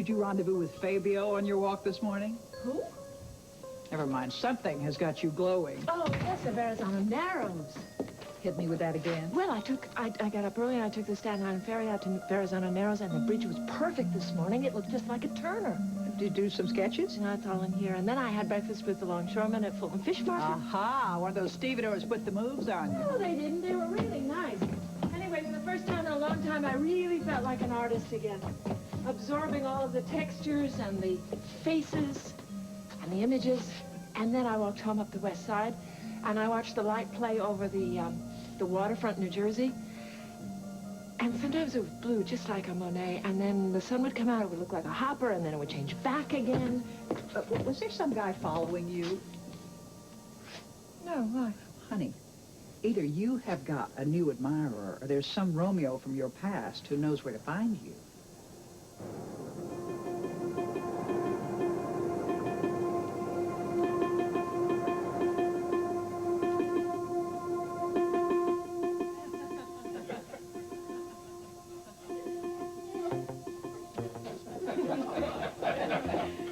Did you rendezvous with Fabio on your walk this morning? Who? Never mind. Something has got you glowing. Oh, yes, the Verrazano Narrows. Hit me with that again. Well, I got up early and I took the Staten Island ferry out to Verrazano Narrows, and the bridge was perfect this morning. It looked just like a Turner. Did you do some sketches? No, it's all in here. And then I had breakfast with the longshoremen at Fulton Fish Market. Aha! One of those stevedores put the moves on you. No, they didn't. They were really nice. Anyway, for the first time in a long time, I really felt like an artist again. Absorbing all of the textures and the faces and the images. And then I walked home up the west side, and I watched the light play over the waterfront, New Jersey. And sometimes it was blue, just like a Monet, and then the sun would come out, it would look like a hopper, and then it would change back again. Was there some guy following you? No, why? Honey, either you have got a new admirer, or there's some Romeo from your past who knows where to find you.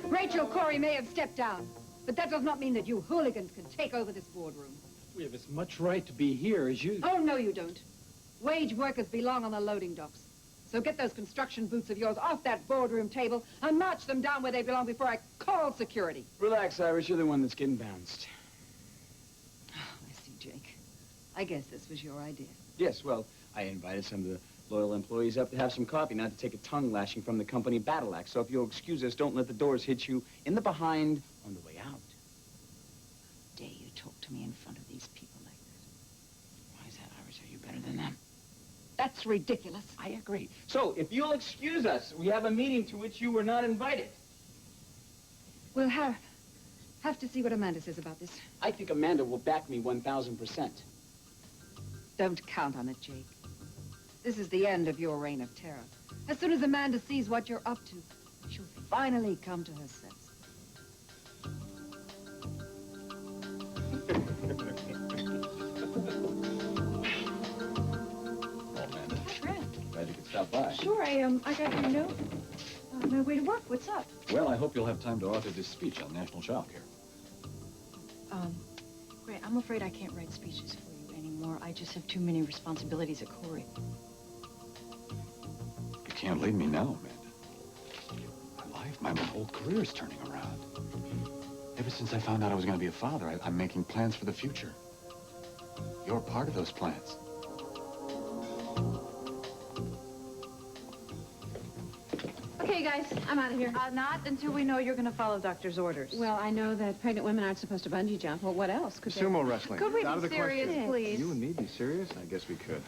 Rachel Corey may have stepped down, but that does not mean that you hooligans can take over this boardroom. We have as much right to be here as you. Oh, no, you don't. Wage workers belong on the loading docks. So get those construction boots of yours off that boardroom table and march them down where they belong before I call security. Relax, Iris. You're the one that's getting bounced. Oh, I see, Jake. I guess this was your idea. Yes, well, I invited some of the loyal employees up to have some coffee, not to take a tongue lashing from the company battle axe. So if you'll excuse us, don't let the doors hit you in the behind on the way out. How dare you talk to me in front of these people like that? Why is that, Iris? Are you better than them? That's ridiculous. I agree. So if you'll excuse us, we have a meeting to which you were not invited. We'll have to see what Amanda says about this. I think Amanda will back me 1,000%. Don't count on it, Jake. This is the end of your reign of terror. As soon as Amanda sees what you're up to, she'll finally come to her senses. Glad you could stop by. Sure, I got your note on my way to work. What's up? Well, I hope you'll have time to author this speech on national child care. Grant, I'm afraid I can't write speeches for you anymore. I just have too many responsibilities at Corey. You can't leave me now, Amanda. My life, my whole career is turning around. Ever since I found out I was going to be a father, I'm making plans for the future. You're part of those plans. Okay, guys, I'm out of here. Not until we know you're going to follow doctor's orders. Well, I know that pregnant women aren't supposed to bungee jump. Well, what else could they? Sumo wrestling. Could we It's out of be the serious, question. please? You and me be serious? I guess we could.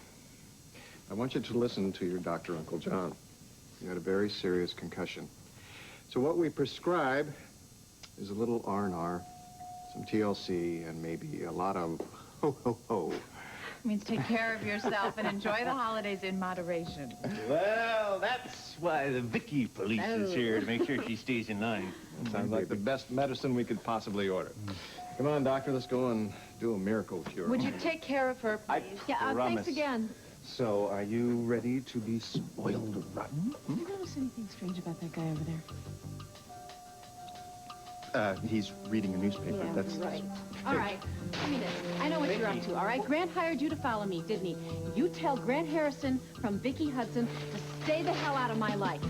I want you to listen to your doctor, Uncle John. You had a very serious concussion. So what we prescribe is a little R&R, some TLC, and maybe a lot of ho-ho-ho. Means take care of yourself and enjoy the holidays in moderation. Well, that's why the Vicky police is here, to make sure she stays in line. That sounds like the best medicine we could possibly order. Come on, doctor, let's go and do a miracle cure. Would you take care of her, please? Thanks again. So, are you ready to be spoiled rotten? Did you notice anything strange about that guy over there? He's reading a newspaper. Yeah, That's right. All right, give me this. I know what you're up to, all right? Grant hired you to follow me, didn't he? You tell Grant Harrison from Vicky Hudson to stay the hell out of my life.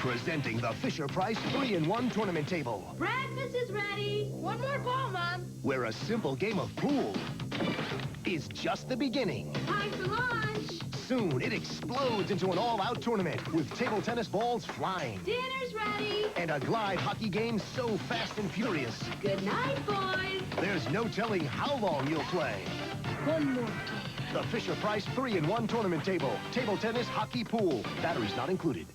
Presenting the Fisher-Price 3-in-1 tournament table. Breakfast is ready. One more ball, Mom. Where a simple game of pool is just the beginning. Time for lunch. Soon, it explodes into an all-out tournament with table tennis balls flying. Dinner's ready. And a glide hockey game so fast and furious. Good night, boys. There's no telling how long you'll play. One more. The Fisher-Price 3-in-1 tournament table. Table tennis, hockey, pool. Batteries not included.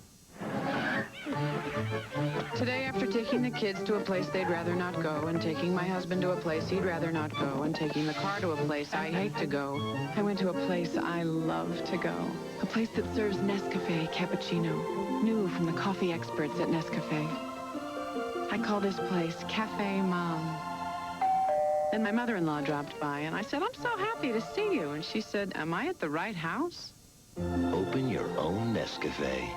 Today, after taking the kids to a place they'd rather not go, and taking my husband to a place he'd rather not go, and taking the car to a place I hate to go, I went to a place I love to go. A place that serves Nescafe cappuccino, new from the coffee experts at Nescafe. I call this place Cafe Mom. Then my mother-in-law dropped by, and I said, I'm so happy to see you. And she said, am I at the right house? Open your own Nescafe.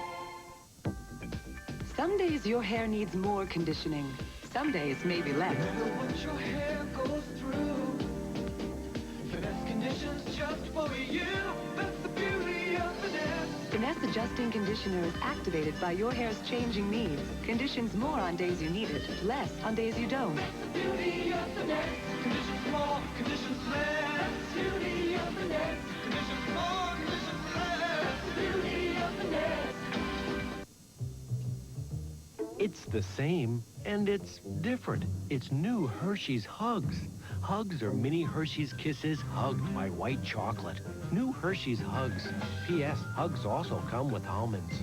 Some days your hair needs more conditioning. Some days maybe less. What your hair goes through. Finesse conditions just for you. That's the beauty of finesse. Finesse Adjusting Conditioner is activated by your hair's changing needs. Conditions more on days you need it, less on days you don't. That's the beauty of finesse. Conditions more, conditions less. That's the beauty of finesse. Conditions more, conditions less. That's the beauty of finesse. It's the same, and it's different. It's new Hershey's Hugs. Hugs are mini Hershey's Kisses hugged by white chocolate. New Hershey's Hugs. P.S. Hugs also come with almonds.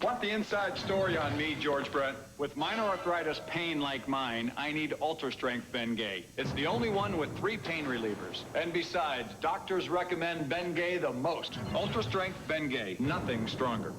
Want the inside story on me, George Brett? With minor arthritis pain like mine, I need Ultra Strength Bengay. It's the only one with 3 pain relievers. And besides, doctors recommend Bengay the most. Ultra Strength Bengay, nothing stronger.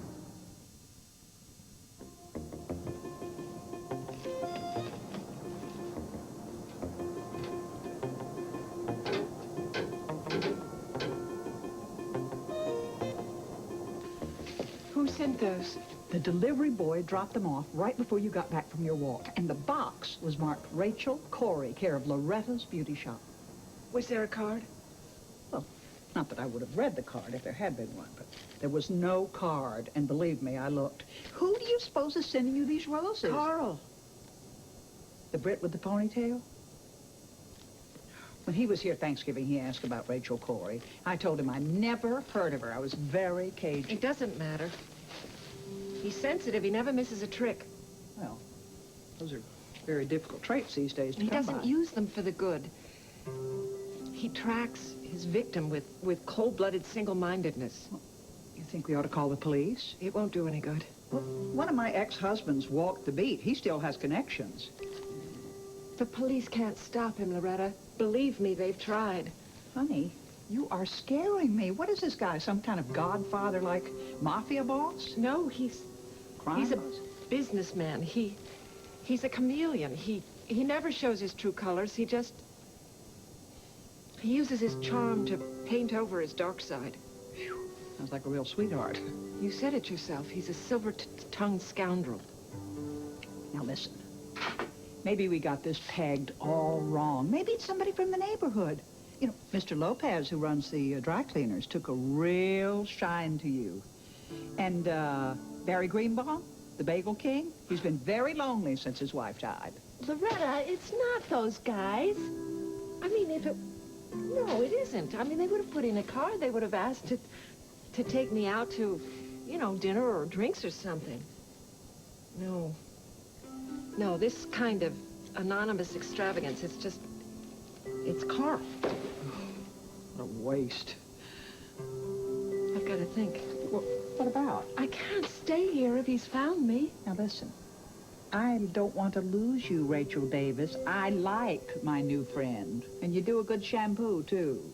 Who sent those? The delivery boy dropped them off right before you got back from your walk, and the box was marked Rachel Corey, care of Loretta's Beauty Shop. Was there a card? Well, not that I would have read the card if there had been one, but there was no card, and believe me, I looked. Who do you suppose is sending you these roses? Carl. The Brit with the ponytail? When he was here Thanksgiving, he asked about Rachel Corey. I told him I never heard of her. I was very cagey. It doesn't matter. He's sensitive. He never misses a trick. Well, those are very difficult traits these days to He come doesn't by. use them for the good. He tracks his victim with cold-blooded single-mindedness. You think we ought to call the police? It won't do any good. Well, one of my ex-husbands walked the beat. He still has connections. The police can't stop him, Loretta. Believe me, they've tried. Honey, you are scaring me. What is this guy, some kind of godfather, like mafia boss? No, he's a businessman. He's a chameleon. He never shows his true colors. He uses his charm to paint over his dark side. Sounds like a real sweetheart. You said it yourself. He's a silver-tongued scoundrel. Now listen. Maybe we got this pegged all wrong. Maybe it's somebody from the neighborhood. You know, Mr. Lopez, who runs the dry cleaners, took a real shine to you. And Barry Greenbaum, the Bagel King, he's been very lonely since his wife died. Loretta, it's not those guys. I mean, if it... No, it isn't. I mean, they would have put in a card. They would have asked to take me out to, you know, dinner or drinks or something. No. No, this kind of anonymous extravagance, it's Carl. What a waste. I've got to think. Well, what about? I can't stay here if he's found me. Now listen, I don't want to lose you, Rachel Davis. I like my new friend. And you do a good shampoo, too.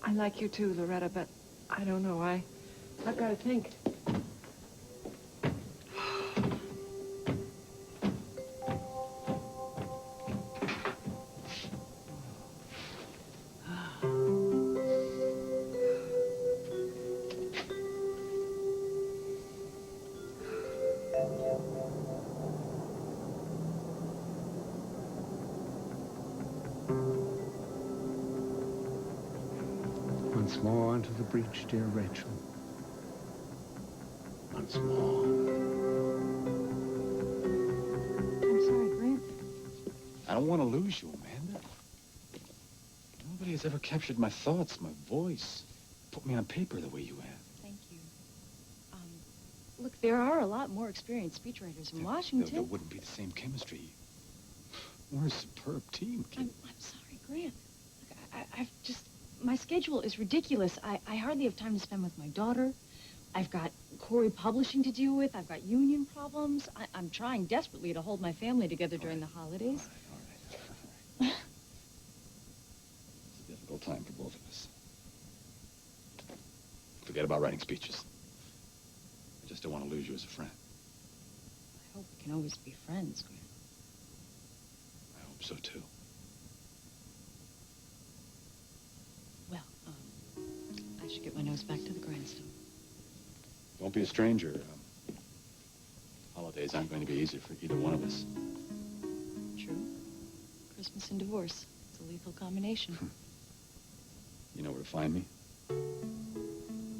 I like you too, Loretta, but I don't know. I've got to think. Once more onto the breach, dear Rachel. Once more. I'm sorry, Grant. I don't want to lose you, Amanda. Nobody has ever captured my thoughts, my voice, put me on paper the way you have. Thank you. Look, there are a lot more experienced speechwriters in Washington. There wouldn't be the same chemistry. We're a superb team, kid. I'm sorry, Grant. Look, I've just... My schedule is ridiculous. I hardly have time to spend with my daughter. I've got Corey Publishing to deal with. I've got union problems. I'm trying desperately to hold my family together during the holidays. All right. It's a difficult time for both of us. Forget about writing speeches. I just don't want to lose you as a friend. I hope we can always be friends, Grant. I hope so, too. Well, I should get my nose back to the grindstone. Don't be a stranger. Holidays aren't going to be easy for either one of us. True. Christmas and divorce. It's a lethal combination. You know where to find me? Yeah,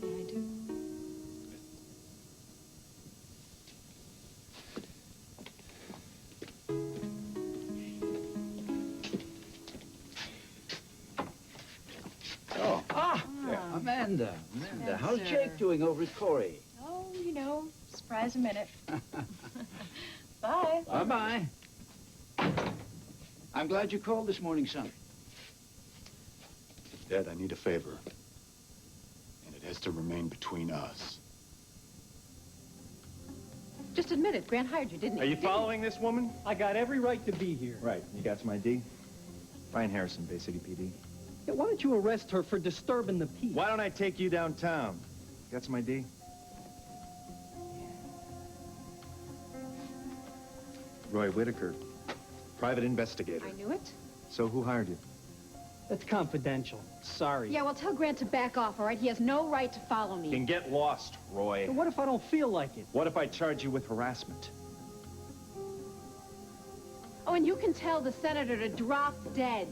I do. Oh. Amanda, Yes, how's sir. Jake doing over at Corey? Oh, you know, surprise a minute. Bye. Bye-bye. I'm glad you called this morning, son. Dad, I need a favor. And it has to remain between us. Just admit it. Grant hired you, didn't he? Are you following this woman? I got every right to be here. Right. You got some ID? Brian Harrison, Bay City PD. Yeah, why don't you arrest her for disturbing the peace? Why don't I take you downtown? Got some ID? Roy Whitaker, private investigator. I knew it. So who hired you? That's confidential. Sorry. Yeah, well, tell Grant to back off, all right? He has no right to follow You me. can get lost, Roy. But what if I don't feel like it? What if I charge you with harassment? Oh, and you can tell the senator to drop dead.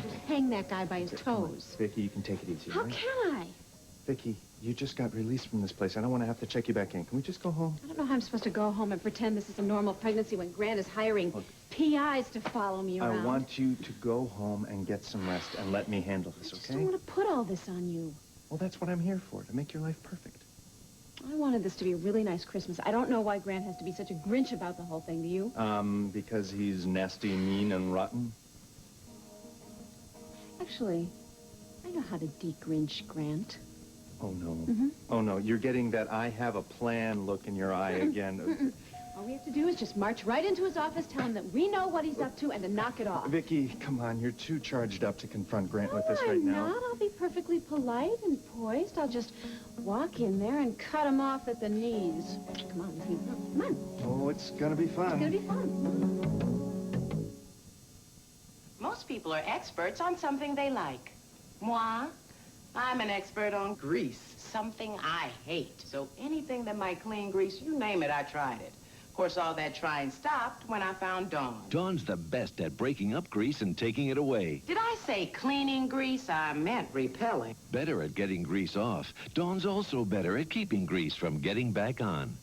Just hang that guy by his toes. Vicky, you can take it easy, How right? can I? Vicky, you just got released from this place. I don't want to have to check you back in. Can we just go home? I don't know how I'm supposed to go home and pretend this is a normal pregnancy when Grant is hiring PIs to follow me around. I want you to go home and get some rest and let me handle this, I just okay? don't want to put all this on you. Well, that's what I'm here for, to make your life perfect. I wanted this to be a really nice Christmas. I don't know why Grant has to be such a Grinch about the whole thing, do you? Because he's nasty, mean, and rotten? Actually, I know how to de-Grinch Grant. Oh, no. Oh, no, you're getting that I have a plan look in your eye again. All we have to do is just march right into his office, tell him that we know what he's up to, and to knock it off. Vicky, come on, you're too charged up to confront Grant with this No, right I'm now. not. I'll be perfectly polite and poised. I'll just walk in there and cut him off at the knees. Come on, Pete. Come on. Oh, it's gonna be fun. It's gonna be fun. Most people are experts on something they like. Moi, I'm an expert on grease, something I hate. So anything that might clean grease, you name it, I tried it. Of course, all that trying stopped when I found Dawn. Dawn's the best at breaking up grease and taking it away. Did I say cleaning grease? I meant repelling. Better at getting grease off. Dawn's also better at keeping grease from getting back on.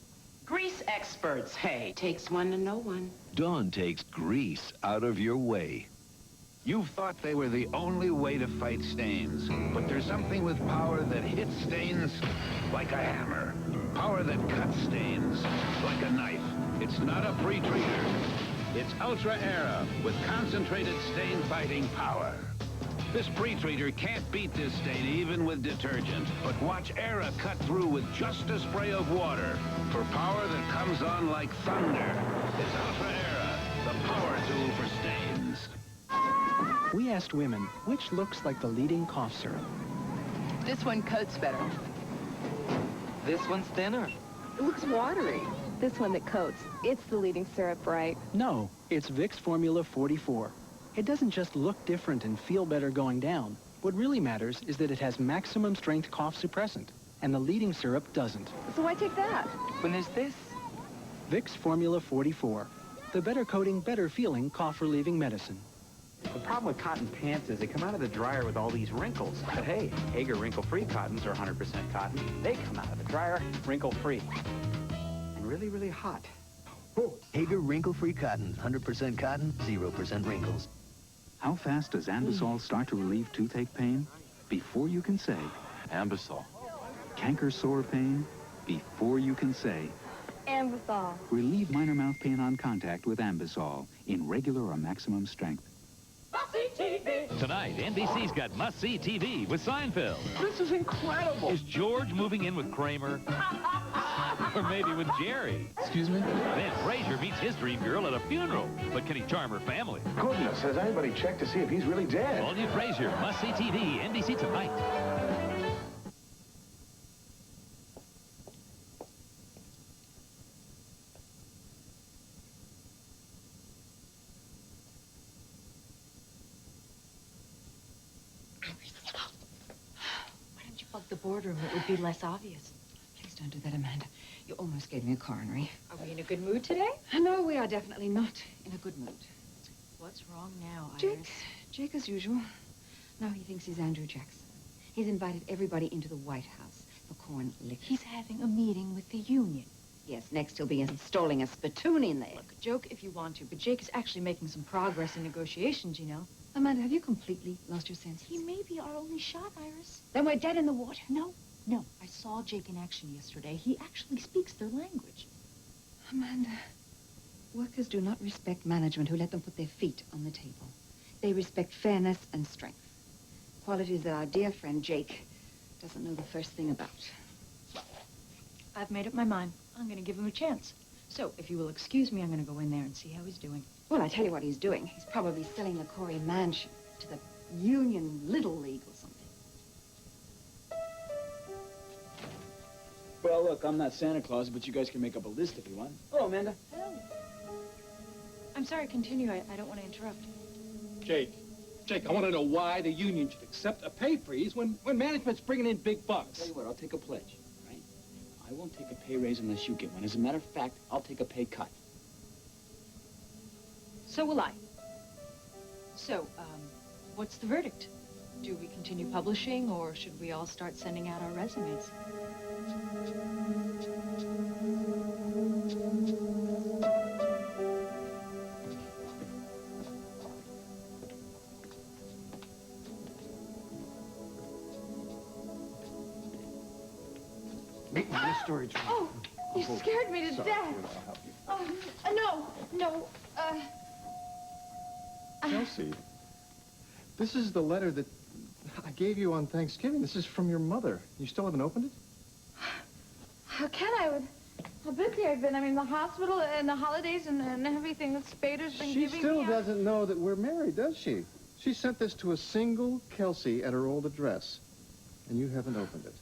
Grease experts, hey, takes one to know one. Dawn takes grease out of your way. You thought they were the only way to fight stains, but there's something with power that hits stains like a hammer. Power that cuts stains like a knife. It's not a pre-treater. It's Ultra Era with concentrated stain-fighting power. This pre-treater can't beat this stain even with detergent, but watch Era cut through with just a spray of water for power that comes on like thunder. It's Ultra Era, the power tool for stains. We asked women, which looks like the leading cough syrup? This one coats better. This one's thinner. It looks watery. This one that coats, it's the leading syrup, right? No, it's Vicks Formula 44. It doesn't just look different and feel better going down. What really matters is that it has maximum strength cough suppressant, and the leading syrup doesn't. So why take that? When there's this? Vicks Formula 44. The better coating, better feeling cough relieving medicine. The problem with cotton pants is they come out of the dryer with all these wrinkles. But hey, Hager wrinkle-free cottons are 100% cotton. They come out of the dryer wrinkle-free. And really, really hot. Hager wrinkle-free cotton. 100% cotton, 0% wrinkles. How fast does Andisol start to relieve toothache pain? before you can say Ambisol. Canker sore pain before you can say Ambisol. relieve minor mouth pain on contact with Ambisol in regular or maximum strength. Tonight, NBC's got must-see TV with Seinfeld. This is incredible. Is George moving in with Kramer? Or maybe with Jerry? Excuse me? Then Frasier meets his dream girl at a funeral. But can he charm her family? Goodness, has anybody checked to see if he's really dead? All new Frasier, must-see TV, NBC tonight. Why don't you bug the boardroom? It would be less obvious. Please don't do that, Amanda. You almost gave me a coronary. Are we in a good mood today? No, we are definitely not in a good mood. What's wrong now, Jake. Jake as usual. Now he thinks he's Andrew Jackson. He's invited everybody into the White House for corn liquor. He's having a meeting with the union. Yes, next he'll be installing a spittoon in there. Look, a joke if you want to, but Jake is actually making some progress in negotiations, you know. Amanda, have you completely lost your senses? He may be our only shot, Iris. Then we're dead in the water. No, I saw Jake in action yesterday. He actually speaks their language. Amanda, workers do not respect management who let them put their feet on the table. They respect fairness and strength. Qualities that our dear friend Jake doesn't know the first thing about. I've made up my mind. I'm going to give him a chance. So, if you will excuse me, I'm going to go in there and see how he's doing. Well, I tell you what he's doing. He's probably selling the Corey mansion to the Union Little League or something. Well, look, I'm not Santa Claus, but you guys can make up a list if you want. Oh, Amanda. I'm sorry, continue. I don't want to interrupt. Jake, I want to know why the union should accept a pay freeze when management's bringing in big bucks. Tell you what, I'll take a pledge, right? I won't take a pay raise unless you get one. As a matter of fact, I'll take a pay cut. So will I. So, what's the verdict? Do we continue publishing, or should we all start sending out our resumes? Story. Oh, you scared me to Sorry, death. I'll help you. Oh, no. Chelsea, this is the letter that I gave you on Thanksgiving. This is from your mother. You still haven't opened it? How can I? How busy I've been. I mean, the hospital and the holidays and everything that Spader's been She giving still me. doesn't know that we're married, does she? She sent this to a single Kelsey at her old address, and you haven't opened it.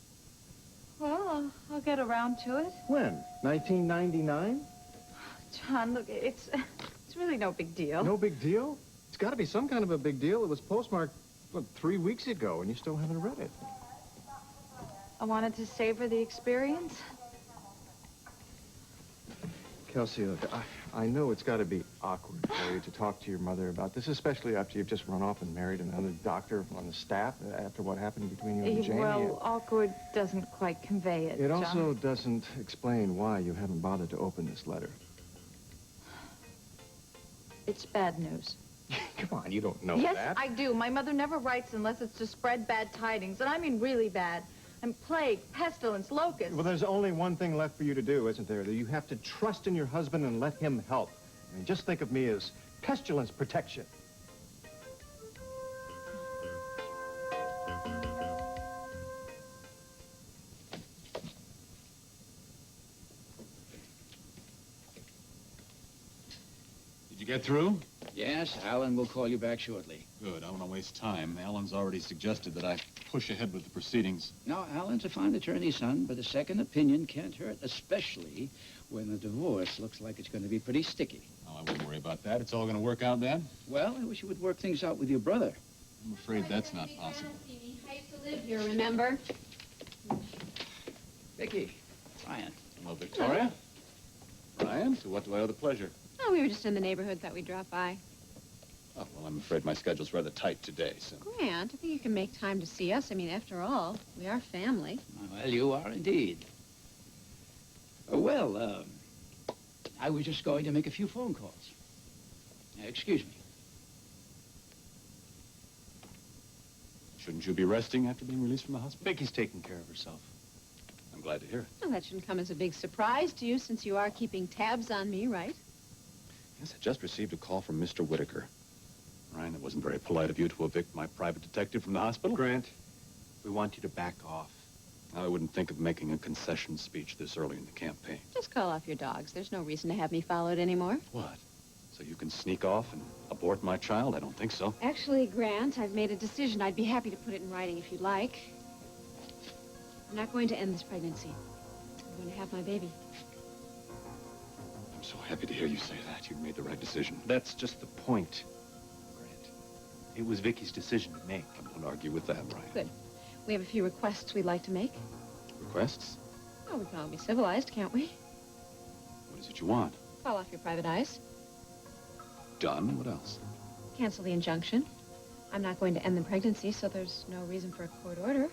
Well, I'll get around to it. When? 1999? John, look, it's really no big deal. No big deal? It's got to be some kind of a big deal. It was postmarked, what, 3 weeks ago, and you still haven't read it. I wanted to savor the experience. Kelsey, look, I know it's got to be awkward for you to talk to your mother about this, especially after you've just run off and married another doctor on the staff after what happened between you and Jamie. Well, awkward doesn't quite convey it, It John. also doesn't explain why you haven't bothered to open this letter. It's bad news. Come on, you don't know Yes, that. I do. My mother never writes unless it's to spread bad tidings, and I mean really bad. And plague, pestilence, locusts. Well, there's only one thing left for you to do, isn't there? That you have to trust in your husband and let him help. I mean, just think of me as pestilence protection. Did you get through? Yes, Alan will call you back shortly. Good. I don't want to waste time. Alan's already suggested that I push ahead with the proceedings. Now, Alan's a fine attorney, son, but a second opinion can't hurt, especially when the divorce looks like it's going to be pretty sticky. Oh, I wouldn't worry about that. It's all going to work out then? Well, I wish you would work things out with your brother. I'm afraid that's not possible. I used to live here, remember? Vicky, Ryan. Hello, Victoria. Ryan, to what do I owe the pleasure? Oh, we were just in the neighborhood, thought we'd drop by. Oh, well, I'm afraid my schedule's rather tight today, so... Grant, I think you can make time to see us. I mean, after all, we are family. Well, you are indeed. I was just going to make a few phone calls. Excuse me. Shouldn't you be resting after being released from the hospital? Vicky's taking care of herself. I'm glad to hear it. Well, that shouldn't come as a big surprise to you since you are keeping tabs on me, right? Yes, I just received a call from Mr. Whitaker. Ryan, it wasn't very polite of you to evict my private detective from the hospital. Grant, we want you to back off. I wouldn't think of making a concession speech this early in the campaign. Just call off your dogs. There's no reason to have me followed anymore. What? So you can sneak off and abort my child? I don't think so. Actually, Grant, I've made a decision. I'd be happy to put it in writing if you'd like. I'm not going to end this pregnancy. I'm going to have my baby. I'm so happy to hear you say that. You've made the right decision. That's just the point, Grant. It was Vicky's decision to make. I won't argue with that, Ryan. Good. We have a few requests we'd like to make. Requests? Oh, we can all be civilized, can't we? What is it you want? Call off your private eyes. Done. What else? Cancel the injunction. I'm not going to end the pregnancy, so there's no reason for a court order.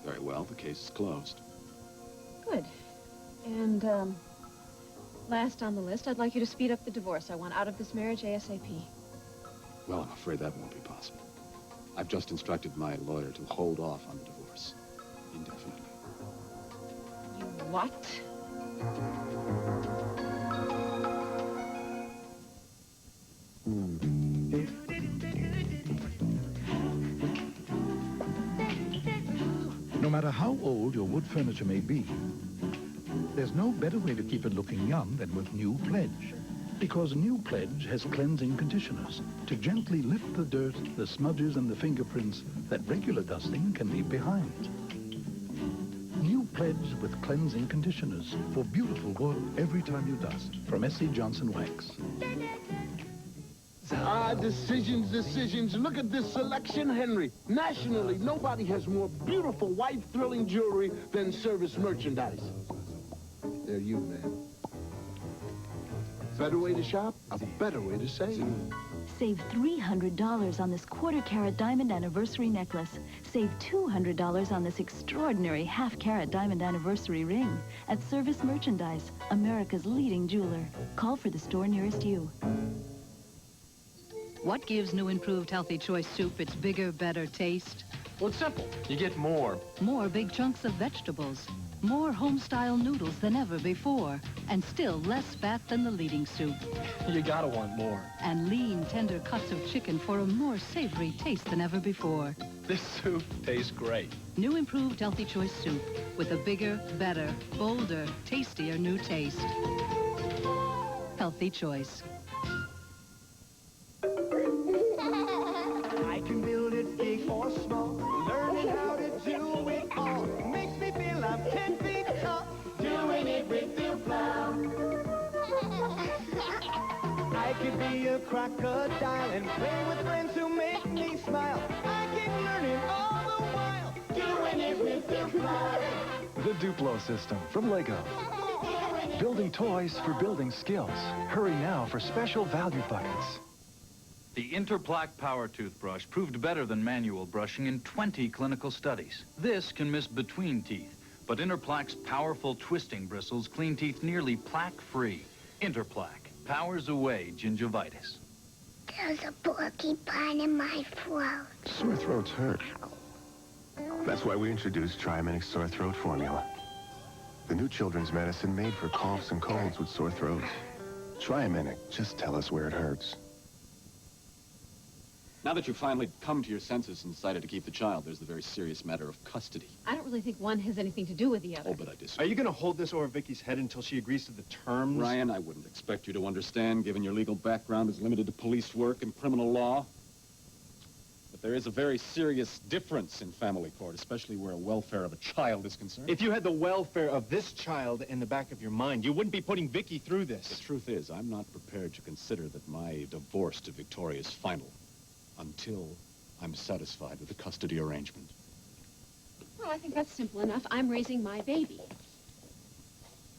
Very well. The case is closed. Good. And, last on the list, I'd like you to speed up the divorce. I want out of this marriage ASAP. Well, I'm afraid that won't be possible. I've just instructed my lawyer to hold off on the divorce indefinitely. You what? No matter how old your wood furniture may be, there's no better way to keep it looking young than with New Pledge. Because New Pledge has cleansing conditioners to gently lift the dirt, the smudges, and the fingerprints that regular dusting can leave behind. New Pledge with cleansing conditioners for beautiful wood every time you dust. From S.C. Johnson Wax. Decisions. Look at this selection, Henry. Nationally, nobody has more beautiful, white, thrilling jewelry than Service Merchandise. There you, man. Better way to shop, a better way to save. Save $300 on this quarter-carat diamond anniversary necklace. Save $200 on this extraordinary half-carat diamond anniversary ring at Service Merchandise, America's leading jeweler. Call for the store nearest you. What gives new improved Healthy Choice soup its bigger, better taste? Well, it's simple. You get more. More big chunks of vegetables. More home-style noodles than ever before. And still less fat than the leading soup. You gotta want more. And lean, tender cuts of chicken for a more savory taste than ever before. This soup tastes great. New improved Healthy Choice soup with a bigger, better, bolder, tastier new taste. Healthy Choice. I can build it big or small, learning how to do it all. Makes me feel I'm 10 feet tall, doing it with your plow. I could be a crocodile and play with friends who make me smile. I keep learning all the while, doing it with your plow. The Duplo system from Lego. Building toys for building skills. Hurry now for special value buckets. The Interplaque Power Toothbrush proved better than manual brushing in 20 clinical studies. This can miss between teeth, but Interplaque's powerful twisting bristles clean teeth nearly plaque-free. Interplaque powers away gingivitis. There's a porcupine in my throat. Sore throats hurt. That's why we introduced Triaminic Sore Throat Formula. The new children's medicine made for coughs and colds with sore throats. Triaminic, just tell us where it hurts. Now that you've finally come to your senses and decided to keep the child, there's the very serious matter of custody. I don't really think one has anything to do with the other. Oh, but I disagree. Are you going to hold this over Vicky's head until she agrees to the terms? Ryan, I wouldn't expect you to understand, given your legal background is limited to police work and criminal law. But there is a very serious difference in family court, especially where the welfare of a child is concerned. If you had the welfare of this child in the back of your mind, you wouldn't be putting Vicky through this. The truth is, I'm not prepared to consider that my divorce to Victoria is final until I'm satisfied with the custody arrangement. Well, I think that's simple enough. I'm raising my baby.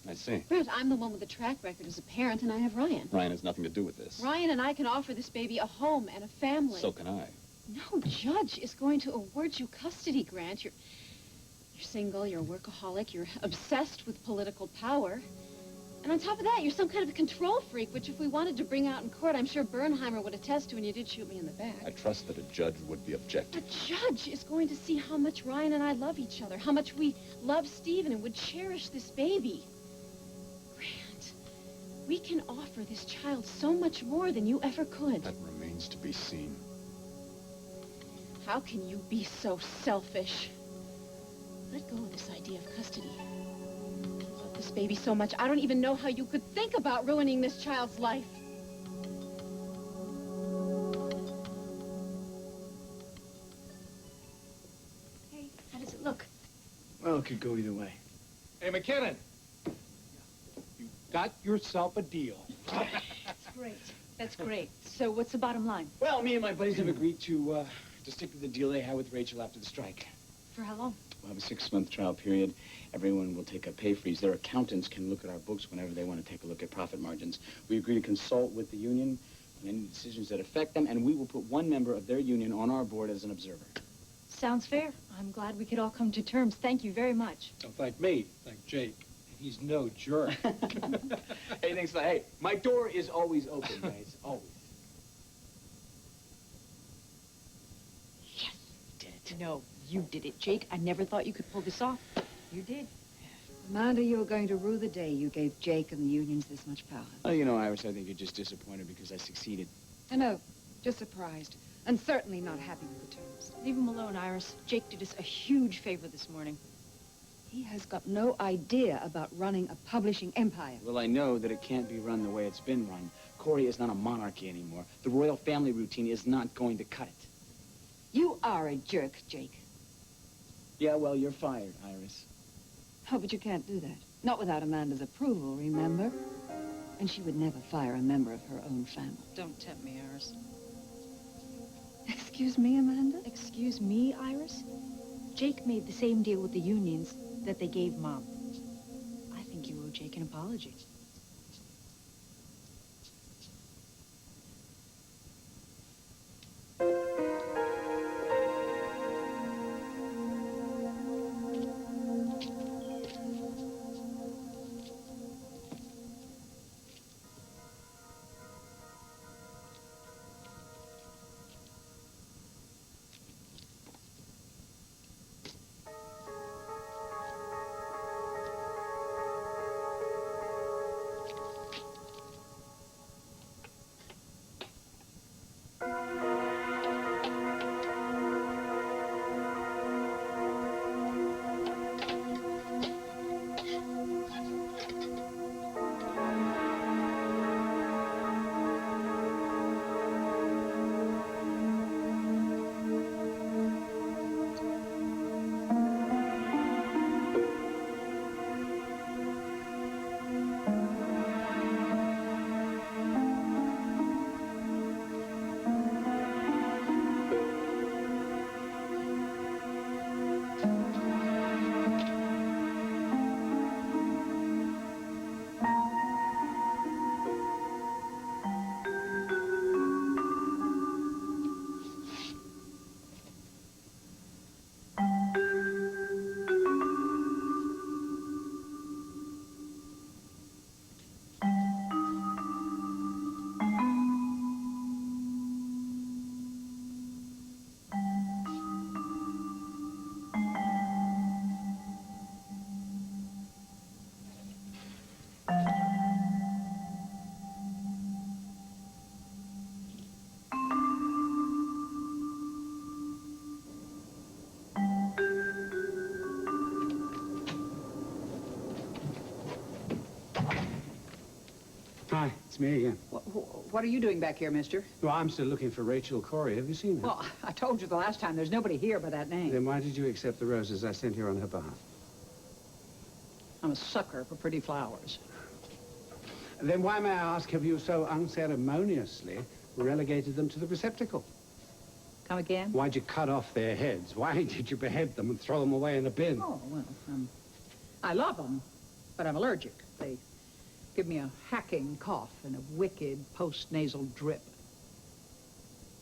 I see. Brent, I'm the one with the track record as a parent, and I have Ryan. Ryan has nothing to do with this. Ryan and I can offer this baby a home and a family. So can I. No judge is going to award you custody, Grant. You're single, you're a workaholic, you're obsessed with political power. And on top of that, you're some kind of a control freak, which if we wanted to bring out in court, I'm sure Bernheimer would attest to, and you did shoot me in the back. I trust that a judge would be objective. The judge is going to see how much Ryan and I love each other, how much we love Stephen and would cherish this baby. Grant, we can offer this child so much more than you ever could. That remains to be seen. How can you be so selfish? Let go of this idea of custody. I love this baby so much, I don't even know how you could think about ruining this child's life. Hey, how does it look? Well, it could go either way. Hey, McKinnon. You got yourself a deal. That's great. That's great. So what's the bottom line? Well, me and my buddies have agreed to stick to the deal they had with Rachel after the strike. For how long? We'll have a 6-month trial period. Everyone will take a pay freeze. Their accountants can look at our books whenever they want to take a look at profit margins. We agree to consult with the union on any decisions that affect them, and we will put one member of their union on our board as an observer. Sounds fair. I'm glad we could all come to terms. Thank you very much. Don't thank me. Thank Jake. He's no jerk. Hey, thanks for hey, my door is always open, guys. Always. Yes, you did it. No, you did it, Jake. I never thought you could pull this off. You did. Amanda, you're going to rue the day you gave Jake and the unions this much power. Oh, you know, Iris, I think you're just disappointed because I succeeded. I know, just surprised, and certainly not happy with the terms. Leave him alone, Iris. Jake did us a huge favor this morning. He has got no idea about running a publishing empire. Well, I know that it can't be run the way it's been run. Corey is not a monarchy anymore. The royal family routine is not going to cut it. You are a jerk, Jake. Yeah, well, you're fired, Iris. Oh, but you can't do that. Not without Amanda's approval, remember? And she would never fire a member of her own family. Don't tempt me, Iris. Excuse me, Amanda? Excuse me, Iris? Jake made the same deal with the unions that they gave Mom. I think you owe Jake an apology. Hi, it's me again. What are you doing back here, mister? Well, I'm still looking for Rachel Corey. Have you seen her? Well, I told you the last time, there's nobody here by that name. Then why did you accept the roses I sent here on her behalf? I'm a sucker for pretty flowers. Then why, may I ask, have you so unceremoniously relegated them to the receptacle? Come again? Why'd you cut off their heads? Why did you behead them and throw them away in a bin? Oh, well, I love them, but I'm allergic. They give me a hacking cough and a wicked post-nasal drip.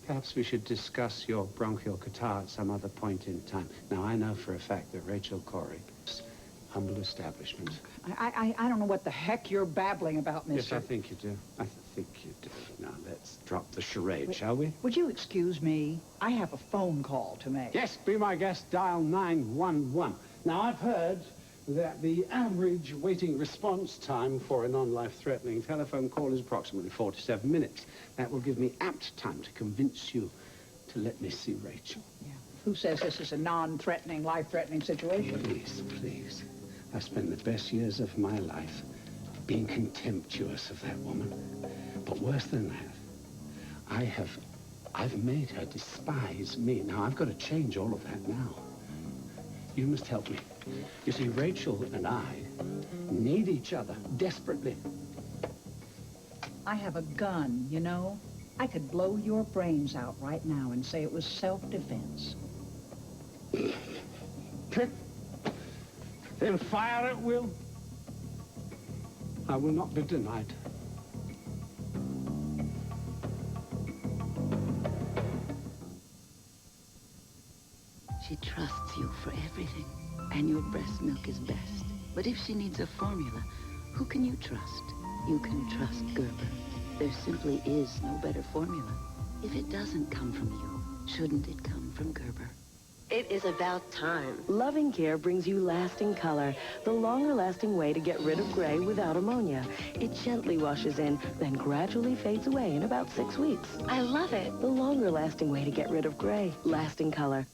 Perhaps we should discuss your bronchial catarrh at some other point in time. Now, I know for a fact that Rachel Corey, humble establishment. I don't know what the heck you're babbling about, mister. Yes, I think you do. I think you do. Now, let's drop the charade, shall we? Would you excuse me? I have a phone call to make. Yes, be my guest, dial 911. Now, I've heard that the average waiting response time for a non-life-threatening telephone call is approximately 47 minutes. That will give me apt time to convince you to let me see Rachel. Yeah. Who says this is a non-threatening, life-threatening situation? Please, please. I've spent the best years of my life being contemptuous of that woman. But worse than that, I've made her despise me. Now, I've got to change all of that now. You must help me. You see, Rachel and I need each other desperately. I have a gun, you know. I could blow your brains out right now and say it was self-defense. Then fire at will. I will not be denied. She trusts you for everything, and your breast milk is best. But if she needs a formula, who can you trust? You can trust Gerber. There simply is no better formula. If it doesn't come from you, shouldn't it come from Gerber? It is about time. Loving Care brings you lasting color, the longer-lasting way to get rid of gray without ammonia. It gently washes in, then gradually fades away in about 6 weeks. I love it. The longer-lasting way to get rid of gray, lasting color.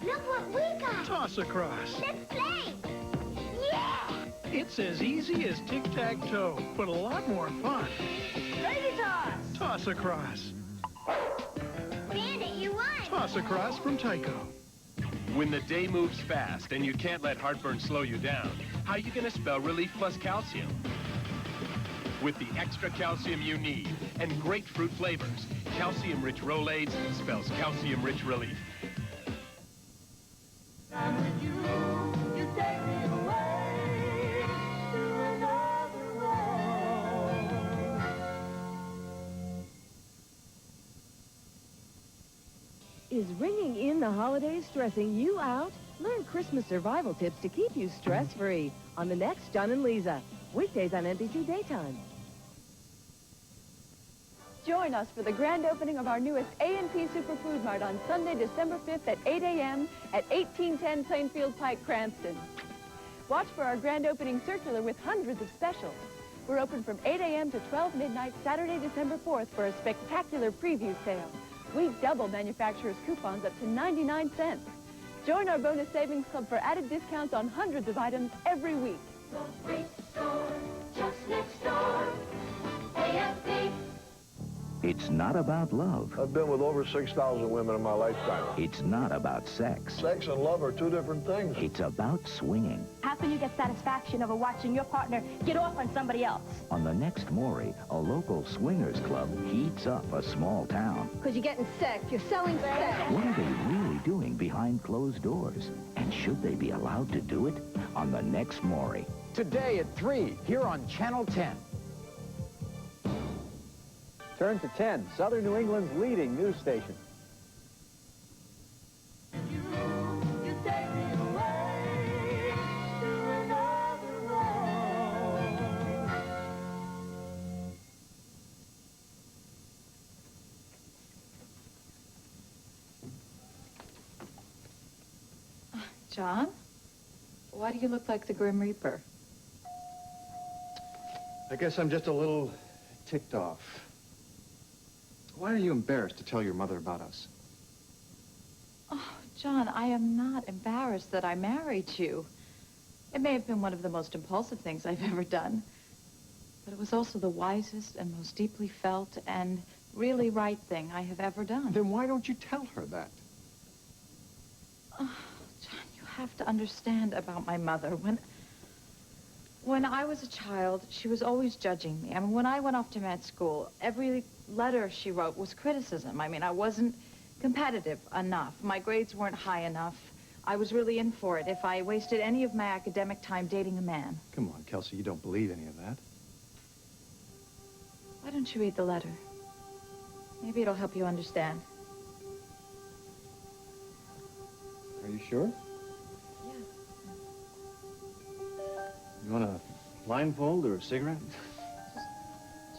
Look what we got. Toss across. Let's play. Yeah! It's as easy as tic-tac-toe, but a lot more fun. Lazy toss. Toss across. Bandit, you won. Toss across from Tyco. When the day moves fast and you can't let heartburn slow you down, how are you going to spell Relief Plus Calcium? With the extra calcium you need and grapefruit flavors, calcium-rich Rolaids spells calcium-rich relief. Is ringing in the holidays stressing you out? Learn Christmas survival tips to keep you stress-free on the next John and Lisa. Weekdays on NBC Daytime. Join us for the grand opening of our newest A&P Superfood Mart on Sunday, December 5th at 8 a.m. at 1810 Plainfield Pike, Cranston. Watch for our grand opening circular with hundreds of specials. We're open from 8 a.m. to 12 midnight Saturday, December 4th for a spectacular preview sale. We double manufacturers' coupons up to 99 cents. Join our bonus savings club for added discounts on hundreds of items every week. Great store, just next door. A&P. It's not about love. I've been with over 6,000 women in my lifetime. It's not about sex. Sex and love are two different things. It's about swinging. How can you get satisfaction over watching your partner get off on somebody else? On the next Maury, a local swingers club heats up a small town. Because you're getting sex. You're selling sex. What are they really doing behind closed doors? And should they be allowed to do it? On the next Maury. Today at 3, here on Channel 10. Turn to 10, Southern New England's leading news station. John? Why do you look like the Grim Reaper? I guess I'm just a little ticked off. Why are you embarrassed to tell your mother about us? Oh, John, I am not embarrassed that I married you. It may have been one of the most impulsive things I've ever done, but it was also the wisest and most deeply felt and really right thing I have ever done. Then why don't you tell her that? Oh, John, you have to understand about my mother. When I was a child, she was always judging me. I mean, when I went off to med school, every letter she wrote was criticism. I mean, I wasn't competitive enough. My grades weren't high enough. I was really in for it if I wasted any of my academic time dating a man. Come on, Kelsey, you don't believe any of that. Why don't you read the letter? Maybe it'll help you understand. Are you sure? blindfold or a cigarette?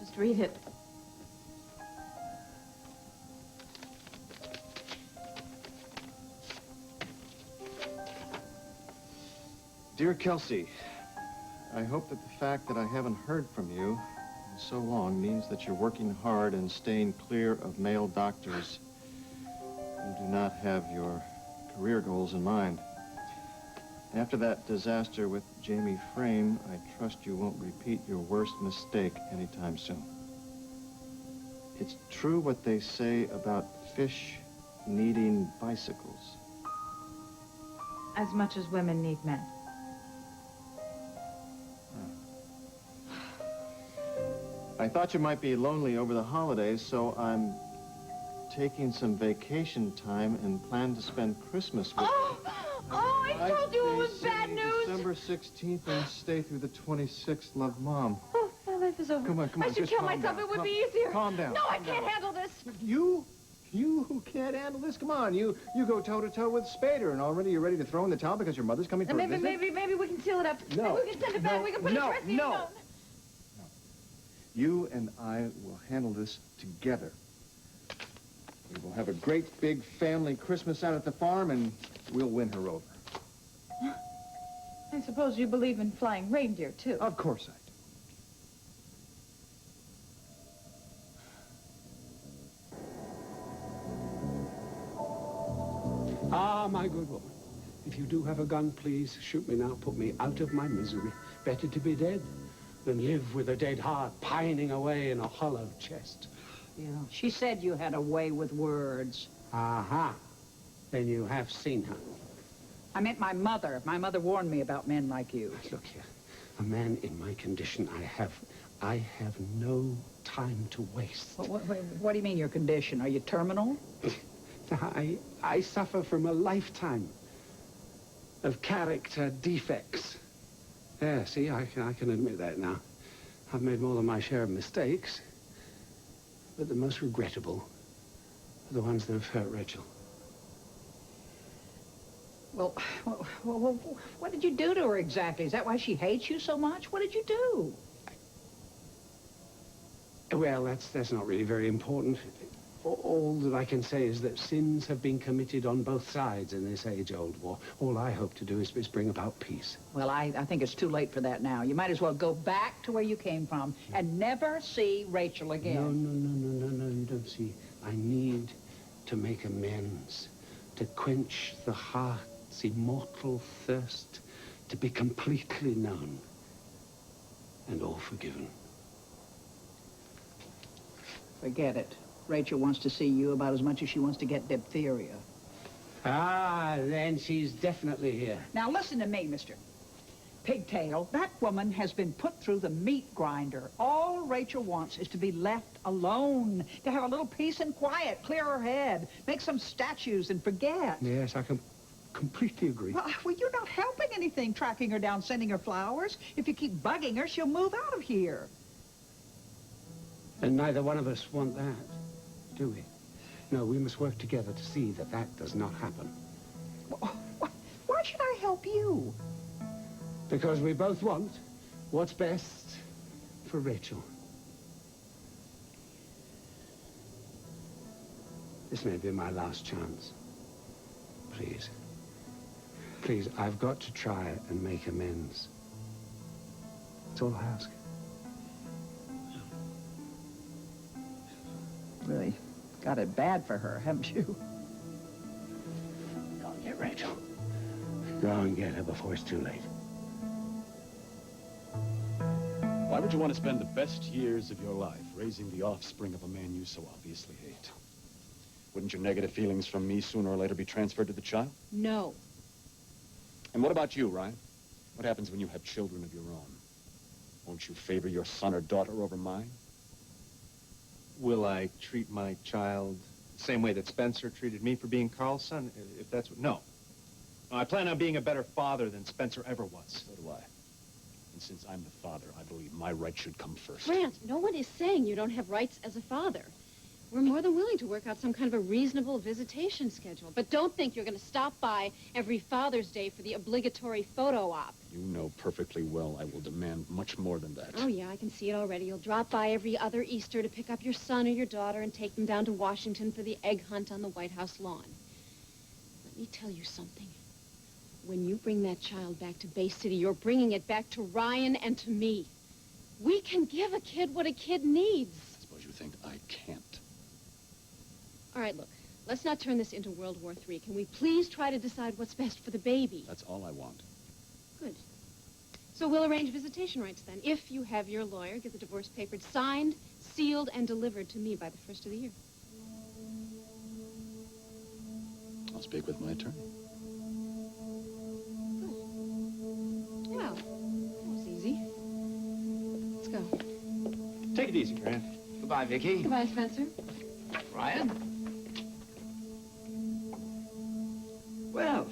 Just read it. Dear Kelsey, I hope that the fact that I haven't heard from you in so long means that you're working hard and staying clear of male doctors who do not have your career goals in mind. After that disaster with Jamie Frame, I trust you won't repeat your worst mistake anytime soon. It's true what they say about fish needing bicycles. As much as women need men. I thought you might be lonely over the holidays, so I'm taking some vacation time and plan to spend Christmas with you. Oh, I told you it was bad news. December 16th and stay through the 26th. Love, Mom. Oh, my life is over. Come on, come on. I should just kill calm myself. down. It would be easier. Calm down. No, I calm can't down. handle this. You who can't handle this? Come on, you go toe-to-toe with Spader, and already you're ready to throw in the towel because your mother's coming for a visit? Maybe we can seal it up. No. Maybe we can send it back. We can put it in No. You and I will handle this together. We will have a great big family Christmas out at the farm, and we'll win her over. I suppose you believe in flying reindeer, too. Of course I do. Ah, my good woman. If you do have a gun, please shoot me now. Put me out of my misery. Better to be dead than live with a dead heart pining away in a hollow chest. Yeah, she said you had a way with words. Aha. Then you have seen her. I meant my mother. My mother warned me about men like you. Look here. A man in my condition, I have no time to waste. What do you mean, your condition? Are you terminal? I suffer from a lifetime of character defects. Yeah, see, I can admit that now. I've made more than my share of mistakes, but the most regrettable are the ones that have hurt Rachel. Well, what did you do to her exactly? Is that why she hates you so much? What did you do? Well, that's not really very important. All that I can say is that sins have been committed on both sides in this age-old war. All I hope to do is bring about peace. Well, I think it's too late for that now. You might as well go back to where you came from and never see Rachel again. No, you don't see. I need to make amends, to quench the heart's immortal thirst, to be completely known and all forgiven. Forget it. Rachel wants to see you about as much as she wants to get diphtheria. Ah, then she's definitely here. Now listen to me, mister. Pigtail, that woman has been put through the meat grinder. All Rachel wants is to be left alone, to have a little peace and quiet, clear her head, make some statues and forget. Yes, I can completely agree. Well, you're not helping anything, tracking her down, sending her flowers. If you keep bugging her, she'll move out of here. And neither one of us want that, do we? No, we must work together to see that that does not happen. Why should I help you? Because we both want what's best for Rachel. This may be my last chance. Please. Please, I've got to try and make amends. That's all I ask. Really got it bad for her, haven't you? Go and get Rachel. Go and get her before it's too late. Why would you want to spend the best years of your life raising the offspring of a man you so obviously hate? Wouldn't your negative feelings from me sooner or later be transferred to the child? No. And what about you, Ryan? What happens when you have children of your own? Won't you favor your son or daughter over mine? Will I treat my child the same way that Spencer treated me for being Carl's son? If that's what... No. I plan on being a better father than Spencer ever was. So do I. And since I'm the father, I believe my rights should come first. Grant, no one is saying you don't have rights as a father. We're more than willing to work out some kind of a reasonable visitation schedule. But don't think you're going to stop by every Father's Day for the obligatory photo op. You know perfectly well I will demand much more than that. Oh, yeah, I can see it already. You'll drop by every other Easter to pick up your son or your daughter and take them down to Washington for the egg hunt on the White House lawn. Let me tell you something. When you bring that child back to Bay City, you're bringing it back to Ryan and to me. We can give a kid what a kid needs. I suppose you think I can't. All right, look, let's not turn this into World War III. Can we please try to decide what's best for the baby? That's all I want. Good. So we'll arrange visitation rights then. If you have your lawyer, get the divorce papers signed, sealed, and delivered to me by the 1st of the year. I'll speak with my attorney. Well, that was easy. Let's go. Take it easy, Grant. Goodbye, Vicky. Goodbye, Spencer. Ryan? Well,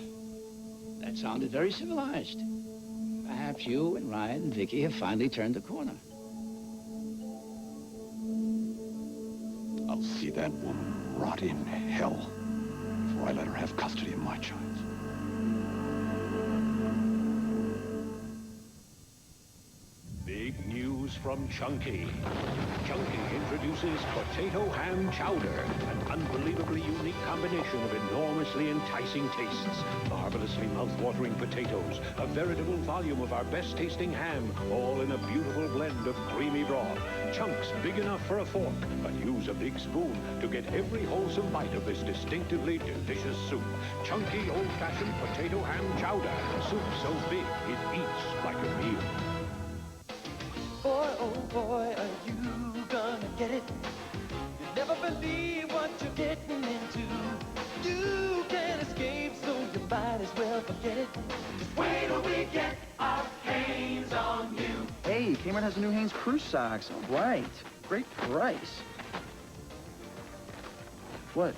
that sounded very civilized. Perhaps you and Ryan and Vicky have finally turned the corner. I'll see that woman rot in hell before I let her have custody of my child. Big news from Chunky. Chunky introduces potato ham chowder, an unbelievably unique combination of enormously enticing tastes, marvelously mouth-watering potatoes, a veritable volume of our best-tasting ham, all in a beautiful blend of creamy broth. Chunks big enough for a fork, but use a big spoon to get every wholesome bite of this distinctively delicious soup. Chunky old-fashioned potato ham chowder. Soup so big, it eats like a meal. Boy, oh boy, are you gonna get it? You never believe what you're getting into. You can't escape, so you might as well forget it. Just wait till we get our hands on you. Hey, Kmart has a new Hanes Cruise socks. All right. Great price. What?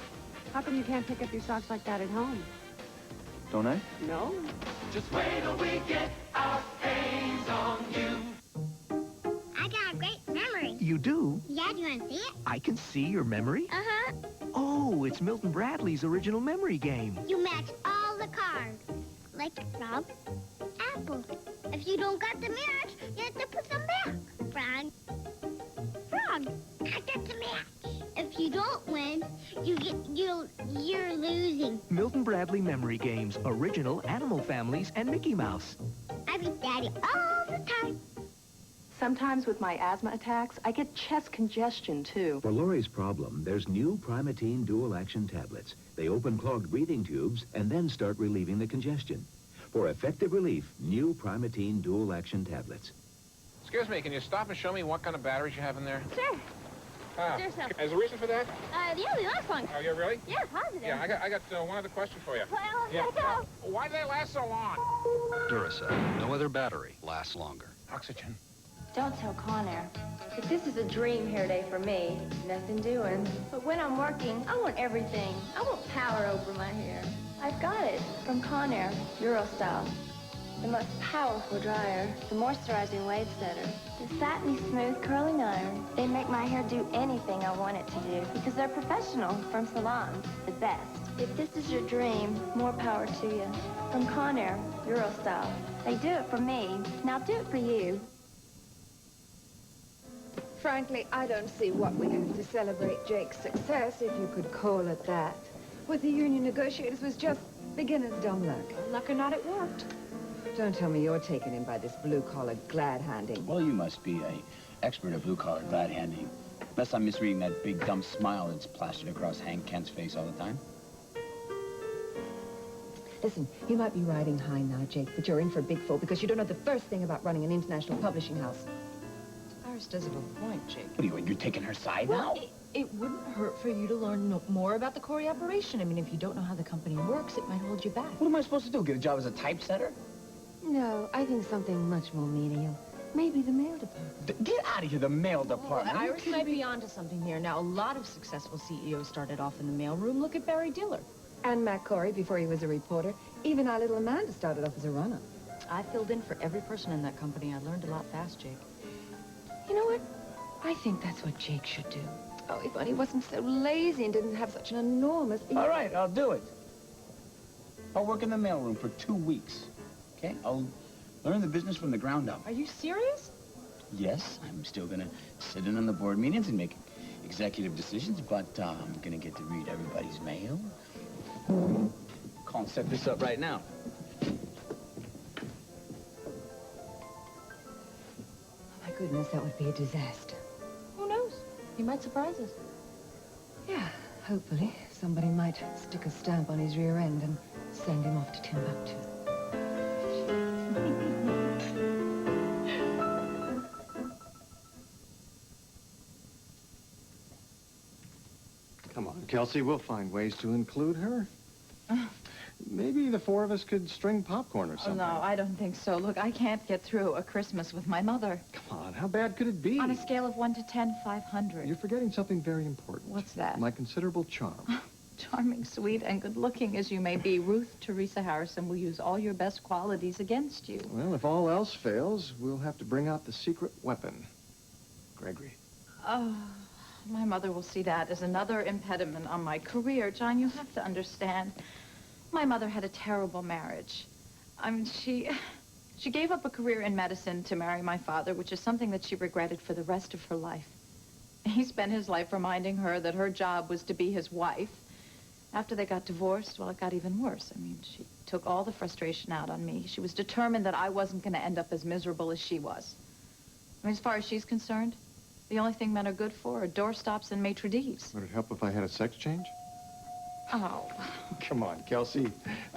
How come you can't pick up your socks like that at home? Don't I? No. Just wait till we get our hands on you. I got a great memory. You do? Yeah, do you want to see it? I can see your memory? Uh-huh. Oh, it's Milton Bradley's original memory game. You match all the cards. Like frog, apple. If you don't got the match, you have to put them back. Frog. Frog. I got the match. If you don't win, you're losing. Milton Bradley memory games, original Animal Families and Mickey Mouse. I beat Daddy all the time. Sometimes with my asthma attacks, I get chest congestion, too. For Lori's problem, there's new Primatene dual-action tablets. They open clogged breathing tubes and then start relieving the congestion. For effective relief, new Primatene dual-action tablets. Excuse me, can you stop and show me what kind of batteries you have in there? Sure. Ah, Sure, sir. is there a reason for that? Yeah, we like one. Oh, yeah, really? Yeah, positive. Yeah, I got one other question for you. Well, Yeah. let's go. Why do they last so long? Duracell. No other battery lasts longer. Oxygen. Don't tell Conair. But this is a dream hair day for me. Nothing doing. But when I'm working, I want everything. I want power over my hair. I've got it from Conair, Euro style. The most powerful dryer, the moisturizing wave setter, the satiny smooth curling iron. They make my hair do anything I want it to do because they're professional from salons, the best. If this is your dream, more power to you. From Conair, Euro style. They do it for me. Now do it for you. Frankly, I don't see what we have to celebrate Jake's success, if you could call it that. With the union negotiators was just beginner's dumb luck. Luck or not, it worked. Don't tell me you're taking him by this blue-collar glad-handing. Well, you must be an expert at blue-collar glad-handing. Unless I'm misreading that big dumb smile that's plastered across Hank Kent's face all the time. Listen, you might be riding high now, Jake, but you're in for a big fall because you don't know the first thing about running an international publishing house. Iris does have a point, Jake. What are you taking her side Well, now? it wouldn't hurt for you to learn more about the Corey operation. I mean, if you don't know how the company works, it might hold you back. What am I supposed to do, get a job as a typesetter? No, I think something much more menial. Maybe the mail department. Get out of here, the mail department. Well, Iris might be onto something here. Now, a lot of successful CEOs started off in the mailroom. Look at Barry Diller. And Matt Corey before he was a reporter. Even our little Amanda started off as a runner. I filled in for every person in that company. I learned a lot fast, Jake. You know what? I think that's what Jake should do. Oh, if only he wasn't so lazy and didn't have such an enormous... All right, I'll do it. I'll work in the mailroom for 2 weeks. Okay? I'll learn the business from the ground up. Are you serious? Yes, I'm still gonna sit in on the board meetings and make executive decisions, but I'm gonna get to read everybody's mail. Call and set this up right now. My goodness, that would be a disaster. Who knows? He might surprise us. Yeah, hopefully. Somebody might stick a stamp on his rear end and send him off to Timbuktu. Come on, Kelsey, we'll find ways to include her. Maybe the 4 of us could string popcorn or Oh, something. no, I don't think so. Look, I can't get through a Christmas with my mother. Come on, how bad could it be? On a scale of 1 to 10, 500. You're forgetting something very important. What's that? My considerable charm. Charming, sweet, and good-looking as you may be, Ruth Teresa Harrison will use all your best qualities against you. Well, if all else fails, we'll have to bring out the secret weapon. Gregory. Oh, my mother will see that as another impediment on my career. John, you have to understand. My mother had a terrible marriage. I mean, she gave up a career in medicine to marry my father, which is something that she regretted for the rest of her life. He spent his life reminding her that her job was to be his wife. After they got divorced, well, it got even worse. I mean, she took all the frustration out on me. She was determined that I wasn't going to end up as miserable as she was. I mean, as far as she's concerned, the only thing men are good for are doorstops and maitre d's. Would it help if I had a sex change? Oh. Come on, Kelsey.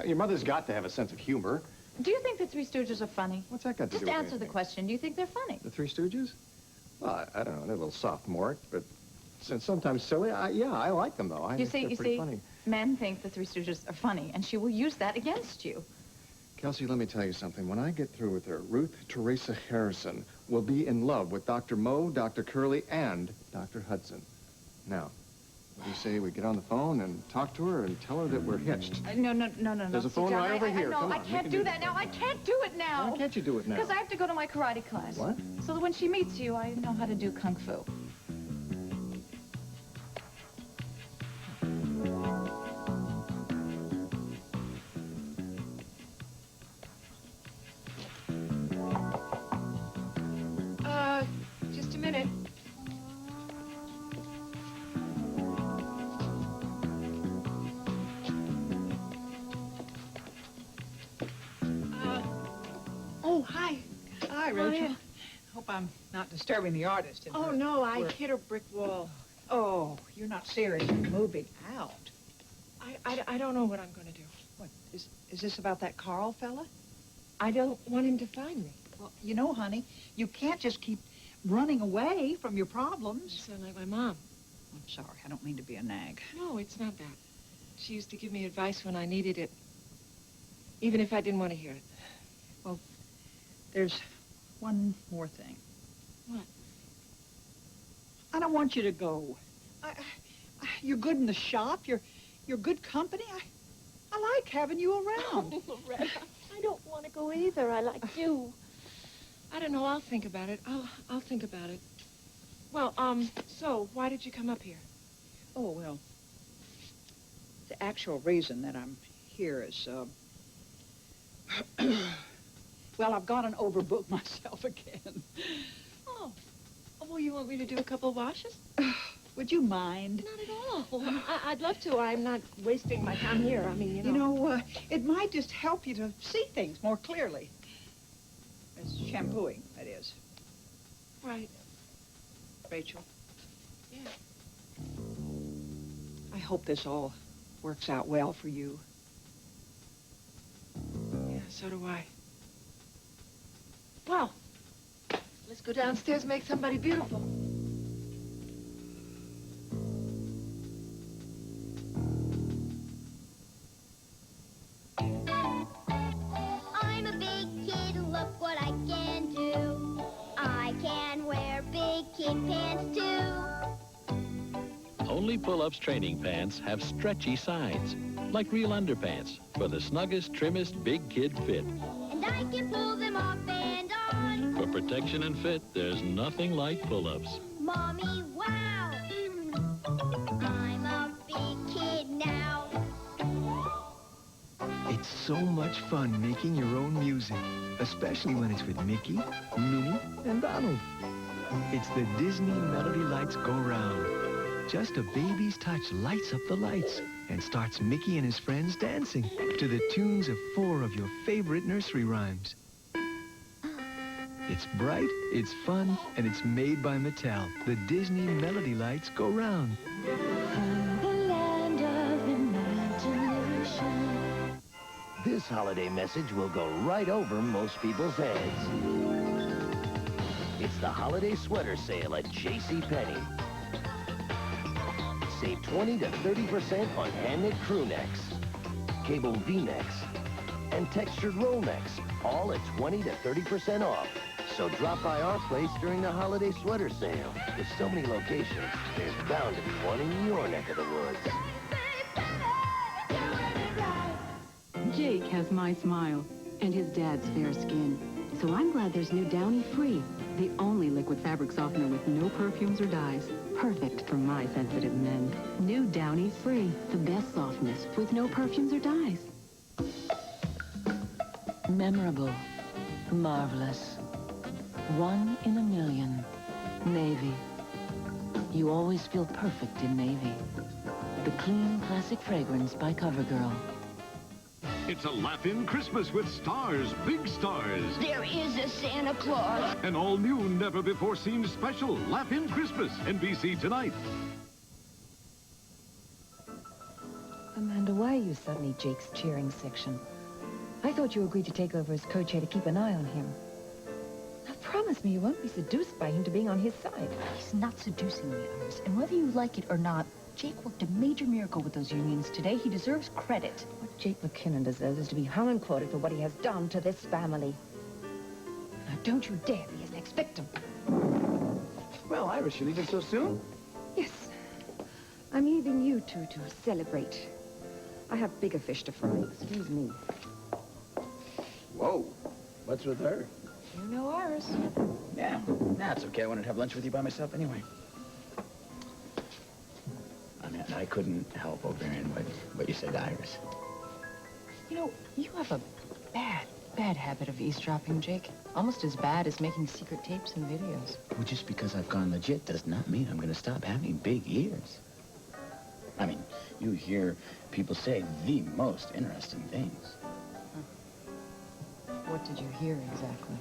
Your mother's got to have a sense of humor. Do you think the Three Stooges are funny? What's that got to Just do with answer the question. Do you think they're funny? The Three Stooges? Well, I don't know. They're a little sophomoric, but sometimes silly. Yeah, I like them, though. You think see, they're pretty funny. men think the Three Stooges are funny, and she will use that against you. Kelsey, let me tell you something. When I get through with her, Ruth Teresa Harrison will be in love with Dr. Moe, Dr. Curley, and Dr. Hudson. Now, what do you say we get on the phone and talk to her and tell her that we're hitched? No. There's a phone right over here. No, Come on, I can't do that now. I can't do it now. Why can't you do it now? Because I have to go to my karate class. What? So that when she meets you, I know how to do kung fu. Just a minute. Oh, hi. Hi, Rachel. Hope I'm not disturbing the artist. In Oh, her no, I work. hit a brick wall. Oh, you're not seriously moving out. I don't know what I'm going to do. What, is this about that Carl fella? I don't want him to find me. Well, you know, honey, you can't just keep running away from your problems. You sound like my mom. I'm sorry, I don't mean to be a nag. No, it's not that. She used to give me advice when I needed it, even if I didn't want to hear it. Well, there's one more thing. What? I don't want you to go. You're good in the shop. You're good company. I like having you around. Oh, Loretta, I don't want to go either. I like you. I don't know. I'll think about it. I'll think about it. Well, so why did you come up here? Oh, well, the actual reason that I'm here is, well, I've gotten overbooked myself again. Oh, well, you want me to do a couple of washes? Would you mind? Not at all. I'd love to. I'm not wasting my time here. I mean, You know, it might just help you to see things more clearly. It's shampooing, that is. Right. Rachel, Yeah. I hope this all works out well for you. Yeah, so do I. Well, let's go downstairs and make somebody beautiful. I'm a big kid, look what I can do. I can wear big kid pants too. Only Pull-Ups training pants have stretchy sides, like real underpants, for the snuggest, trimmest big kid fit. And I can pull them off and on. For protection and fit, there's nothing like Pull-Ups. Mommy, wow! so much fun making your own music, especially when it's with Mickey, Minnie, and Donald. It's the Disney Melody Lights Go Round. Just a baby's touch lights up the lights and starts Mickey and his friends dancing to the tunes of 4 of your favorite nursery rhymes. It's bright, it's fun, and it's made by Mattel. The Disney Melody Lights Go Round. This holiday message will go right over most people's heads. It's the holiday sweater sale at JCPenney. Save 20 to 30% on hand-knit crew necks, cable V-necks, and textured roll necks, all at 20 to 30% off. So drop by our place during the holiday sweater sale. With so many locations, there's bound to be one in your neck of the woods. Jake has my smile and his dad's fair skin. So I'm glad there's new Downy Free, the only liquid fabric softener with no perfumes or dyes. Perfect for my sensitive men. New Downy Free, the best softness with no perfumes or dyes. Memorable. Marvelous. 1 in a million. Navy. You always feel perfect in navy. The clean, classic fragrance by CoverGirl. It's a laugh-in Christmas with stars, big stars. There is a Santa Claus. An all-new, never-before-seen special, Laugh-in Christmas, NBC tonight. Amanda, why are you suddenly Jake's cheering section? I thought you agreed to take over as co-chair to keep an eye on him. Now promise me you won't be seduced by him to being on his side. He's not seducing me, Iris. And whether you like it or not, Jake worked a major miracle with those unions today. He deserves credit. What Jake McKinnon deserves is to be hung and quoted for what he has done to this family. Now don't you dare be his next victim. Well, Iris, you're leaving so soon? Yes. I'm leaving you two to celebrate. I have bigger fish to fry. Excuse me. Whoa. What's with her? You know Iris. Yeah, that's okay. I wanted to have lunch with you by myself anyway. I mean, I couldn't help overhearing what you said to Iris. You know, you have a bad habit of eavesdropping, Jake. Almost as bad as making secret tapes and videos. Well, just because I've gone legit does not mean I'm going to stop having big ears. I mean, you hear people say the most interesting things. What did you hear exactly?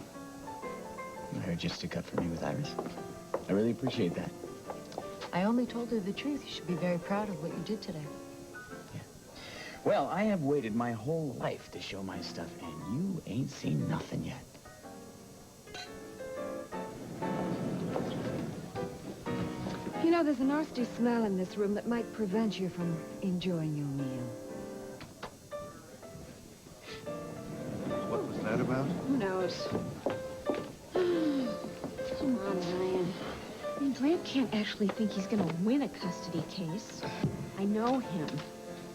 I heard you stick up for me with Iris. I really appreciate that. I only told her the truth. You should be very proud of what you did today. Yeah. Well, I have waited my whole life to show my stuff, and you ain't seen nothing yet. You know, there's a nasty smell in this room that might prevent you from enjoying your meal. What was that about? Who knows? Come on, Ryan. I mean, Grant can't actually think he's going to win a custody case. I know him.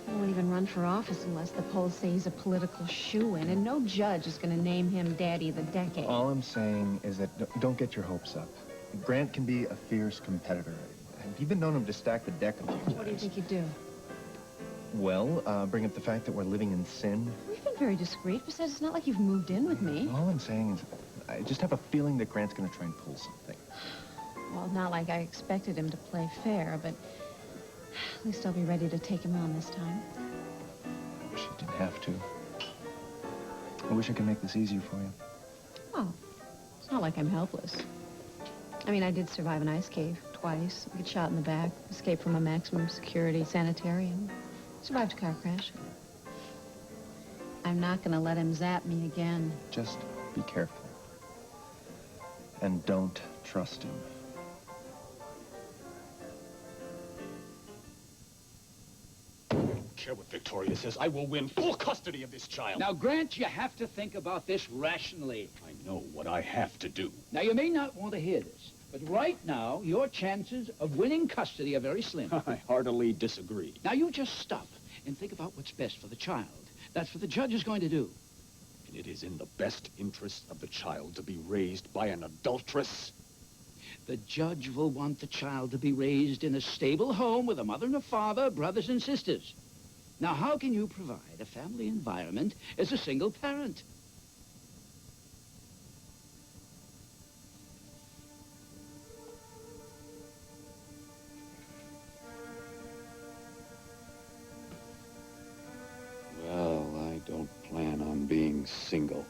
He won't even run for office unless the polls say he's a political shoo-in, and no judge is going to name him Daddy of the Decade. All I'm saying is that don't get your hopes up. Grant can be a fierce competitor. I've even known him to stack the deck a few times. What do you think he'd do? Well, bring up the fact that we're living in sin. We've been very discreet. Besides, it's not like you've moved in with me. All I'm saying is I just have a feeling that Grant's going to try and pull something. Well, not like I expected him to play fair, but at least I'll be ready to take him on this time. I wish you didn't have to. I wish I could make this easier for you. Well, it's not like I'm helpless. I mean, I did survive an ice cave twice. Get shot in the back, escaped from a maximum security sanitarium, survived a car crash. I'm not going to let him zap me again. Just be careful. And don't trust him. I don't care what Victoria says. I will win full custody of this child. Now, Grant, you have to think about this rationally. I know what I have to do. Now, you may not want to hear this, but right now, your chances of winning custody are very slim. I heartily disagree. Now, you just stop and think about what's best for the child. That's what the judge is going to do. And it is in the best interest of the child to be raised by an adulteress. The judge will want the child to be raised in a stable home with a mother and a father, brothers and sisters. Now, how can you provide a family environment as a single parent? Well, I don't plan on being single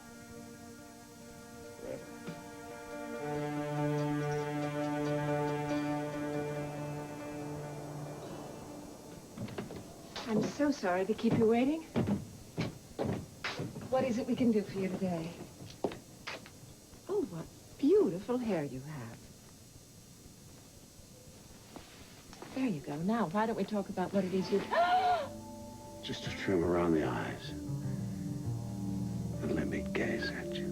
forever. I'm so sorry to keep you waiting. What is it we can do for you today? Oh, what beautiful hair you have. There you go. Now, why don't we talk about what it is you... Just a trim around the eyes. And let me gaze at you.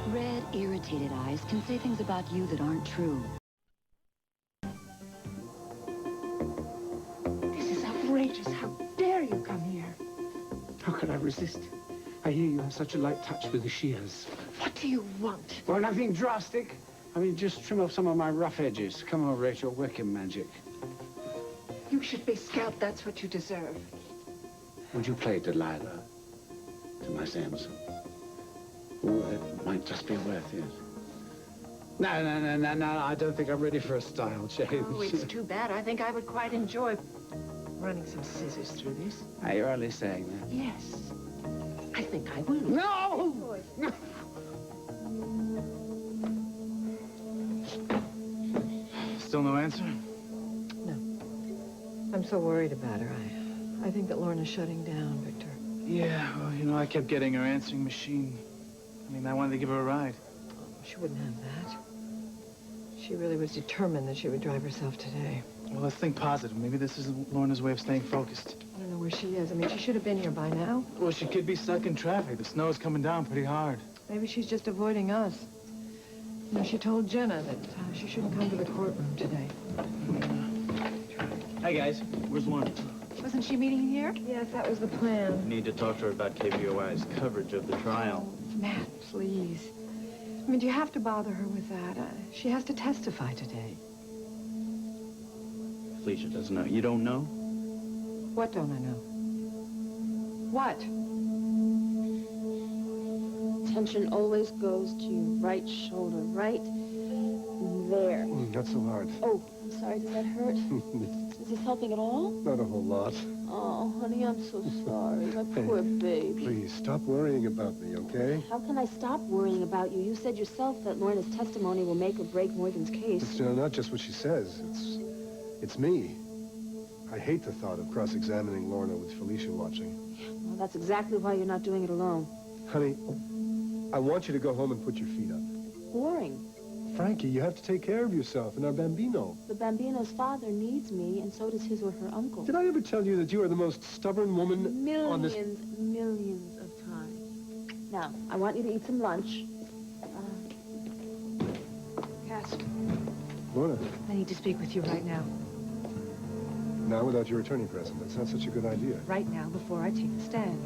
Red, irritated eyes can say things about you that aren't true. This is outrageous. How dare you come here? How could I resist? I hear you have such a light touch with the shears. What do you want? Well, nothing drastic. I mean, just trim off some of my rough edges. Come on, Rachel, work your magic. You should be scalped. That's what you deserve. Would you play Delilah to my Samson? Oh, it might just be worth it. No, I don't think I'm ready for a style change. Oh, it's too bad. I think I would quite enjoy running some scissors through this. Are you really saying that? Yes. I think I will. No! No! Still no answer? No. I'm so worried about her. I think that Lorna's shutting down, Victor. Yeah, well, you know, I kept getting her answering machine. I mean, I wanted to give her a ride. She wouldn't have that. She really was determined that she would drive herself today. Well, let's think positive. Maybe this isn't Lorna's way of staying focused. I don't know where she is. I mean, she should have been here by now. Well, she could be stuck in traffic. The snow's coming down pretty hard. Maybe she's just avoiding us. You know, she told Jenna that she shouldn't come to the courtroom today. Hey, guys. Where's Lorna? Wasn't she meeting here? Yes, that was the plan. Need to talk to her about KBOI's coverage of the trial. Matt, please. I mean, do you have to bother her with that? She has to testify today. Felicia doesn't know. You don't know? What don't I know? What? Attention always goes to your right shoulder, right there. Not so hard. Oh, I'm sorry. Does that hurt? Is this helping at all? Not a whole lot. Oh, honey, I'm so sorry. My poor baby. Please, stop worrying about me, okay? How can I stop worrying about you? You said yourself that Lorna's testimony will make or break Morgan's case. It's not just what she says. It's me. I hate the thought of cross-examining Lorna with Felicia watching. Well, that's exactly why you're not doing it alone. Honey, I want you to go home and put your feet up. Boring. Frankie, you have to take care of yourself and our Bambino. The Bambino's father needs me, and so does his or her uncle. Did I ever tell you that you are the most stubborn woman on this... Millions of times. Now, I want you to eat some lunch. Cass. Lorna, I need to speak with you right now. now without your attorney present. That's not such a good idea. Right now, before I take the stand.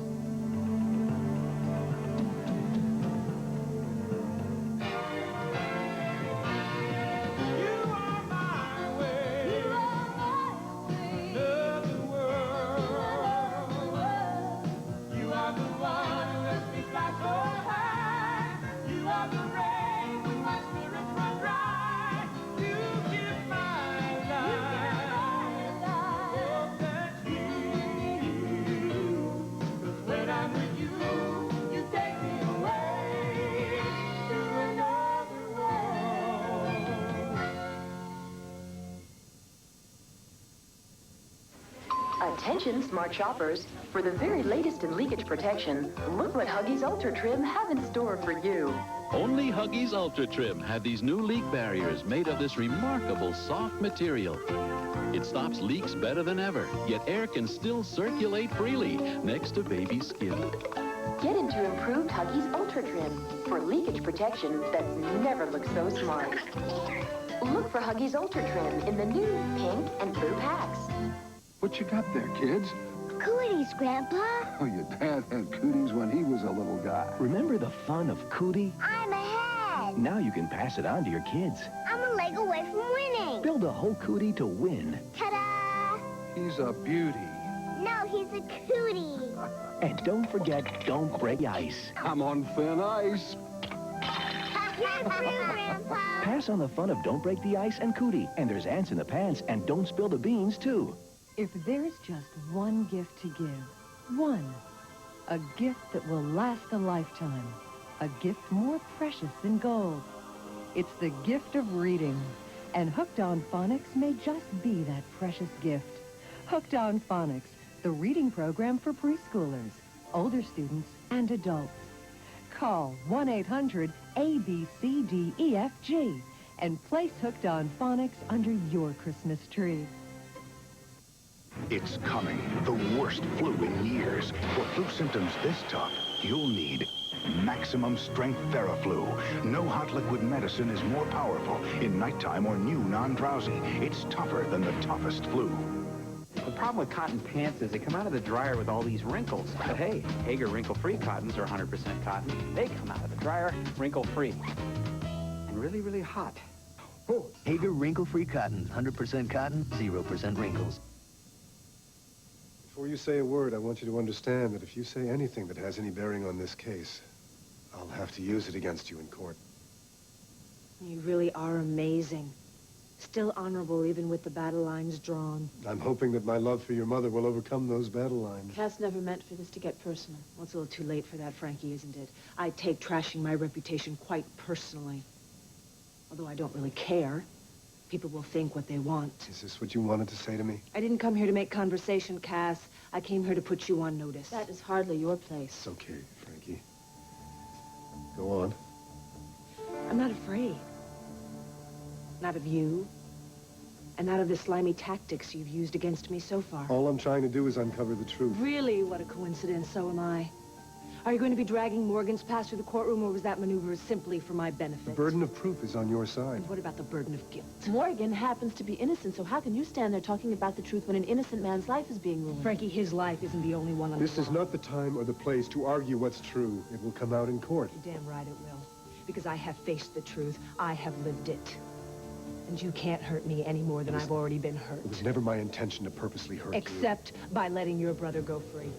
Attention, smart shoppers. For the very latest in leakage protection, look what Huggies Ultra Trim have in store for you. Only Huggies Ultra Trim have these new leak barriers made of this remarkable soft material. It stops leaks better than ever, yet air can still circulate freely next to baby skin. Get into improved Huggies Ultra Trim for leakage protection that's never looked so smart. Look for Huggies Ultra Trim in the new pink and blue packs. What you got there, kids? cooties, Grandpa. Oh, your dad had cooties when he was a little guy. Remember the fun of cootie? I'm ahead. Now you can pass it on to your kids. I'm a leg away from winning. Build a whole cootie to win. Ta-da! He's a beauty. No, he's a cootie. And don't forget, don't break the ice. I'm on thin ice. You're through, Grandpa. Pass on the fun of don't break the ice and cootie. And there's ants in the pants, and don't spill the beans, too. If there's just one gift to give, one, a gift that will last a lifetime, a gift more precious than gold, it's the gift of reading. And Hooked on Phonics may just be that precious gift. Hooked on Phonics, the reading program for preschoolers, older students, and adults. Call 1-800-ABCDEFG and place Hooked on Phonics under your Christmas tree. It's coming, the worst flu in years. For flu symptoms this tough, you'll need maximum strength Theraflu. No hot liquid medicine is more powerful in nighttime or new non-drowsy. It's tougher than the toughest flu. The problem with cotton pants is they come out of the dryer with all these wrinkles. But hey, Hager wrinkle-free cottons are 100% cotton. They come out of the dryer wrinkle-free. And really, really hot. Oh, Hager wrinkle-free cotton. 100% cotton, 0% wrinkles. Before you say a word, I want you to understand that if you say anything that has any bearing on this case, I'll have to use it against you in court. You really are amazing. Still honorable even with the battle lines drawn. I'm hoping that my love for your mother will overcome those battle lines. Cass never meant for this to get personal. Well, it's a little too late for that, Frankie, isn't it? I take trashing my reputation quite personally. Although I don't really care. People will think what they want. Is this what you wanted to say to me? I didn't come here to make conversation, Cass. I came here to put you on notice. That is hardly your place. It's okay, Frankie. Go on. I'm not afraid. Not of you. And not of the slimy tactics you've used against me so far. All I'm trying to do is uncover the truth. Really, what a coincidence, so am I. Are you going to be dragging Morgan's past through the courtroom, or was that maneuver simply for my benefit? The burden of proof is on your side. And what about the burden of guilt? Morgan happens to be innocent, so how can you stand there talking about the truth when an innocent man's life is being ruined? Frankie, his life isn't the only one on This the is not the time or the place to argue what's true. It will come out in court. You're damn right it will. Because I have faced the truth. I have lived it. And you can't hurt me any more than I've already been hurt. It was never my intention to purposely hurt you. Except by letting your brother go free.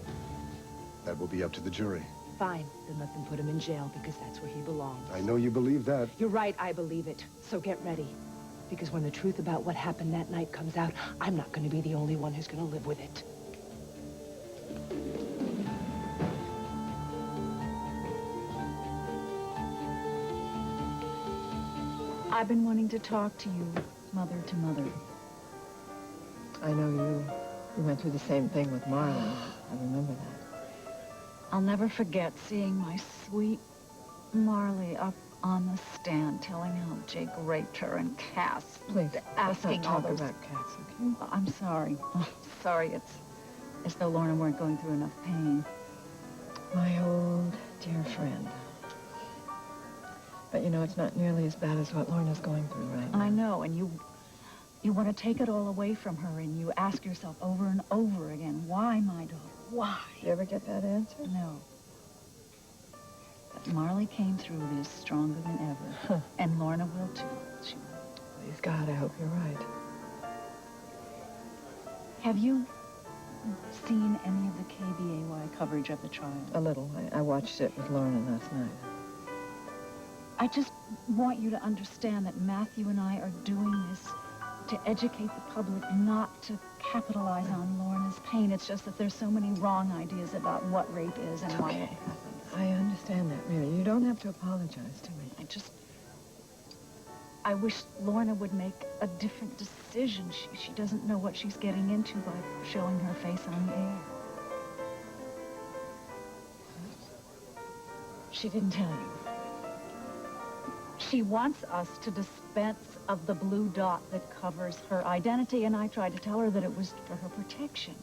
That will be up to the jury. Fine, then let them put him in jail, because that's where he belongs. I know you believe that. You're right, I believe it. So get ready. Because when the truth about what happened that night comes out, I'm not going to be the only one who's going to live with it. I've been wanting to talk to you, mother to mother. I know you went through the same thing with Marlon. I remember that. I'll never forget seeing my sweet Marley up on the stand telling how Jake raped her and Cass. Please, asking let's all not talk those... about Cass, okay? I'm sorry. Sorry, it's as though Lorna weren't going through enough pain. My old dear friend. But you know, it's not nearly as bad as what Lorna's going through right now. I know, and you want to take it all away from her, and you ask yourself over and over again, why, my daughter? Why? You ever get that answer? No. But Marley came through this stronger than ever. And Lorna will, too. She will. Please, God, I hope you're right. Have you seen any of the KBAY coverage of the trial? A little. I watched it with Lorna last night. I just want you to understand that Matthew and I are doing this to educate the public, not to capitalize on Lorna's pain. It's just that there's so many wrong ideas about what rape is and why it happens. I understand that, Mary. You don't have to apologize to me. I wish Lorna would make a different decision. She doesn't know what she's getting into by showing her face on the air. She didn't tell you. She wants us to dispense of the blue dot that covers her identity, and I tried to tell her that it was for her protection.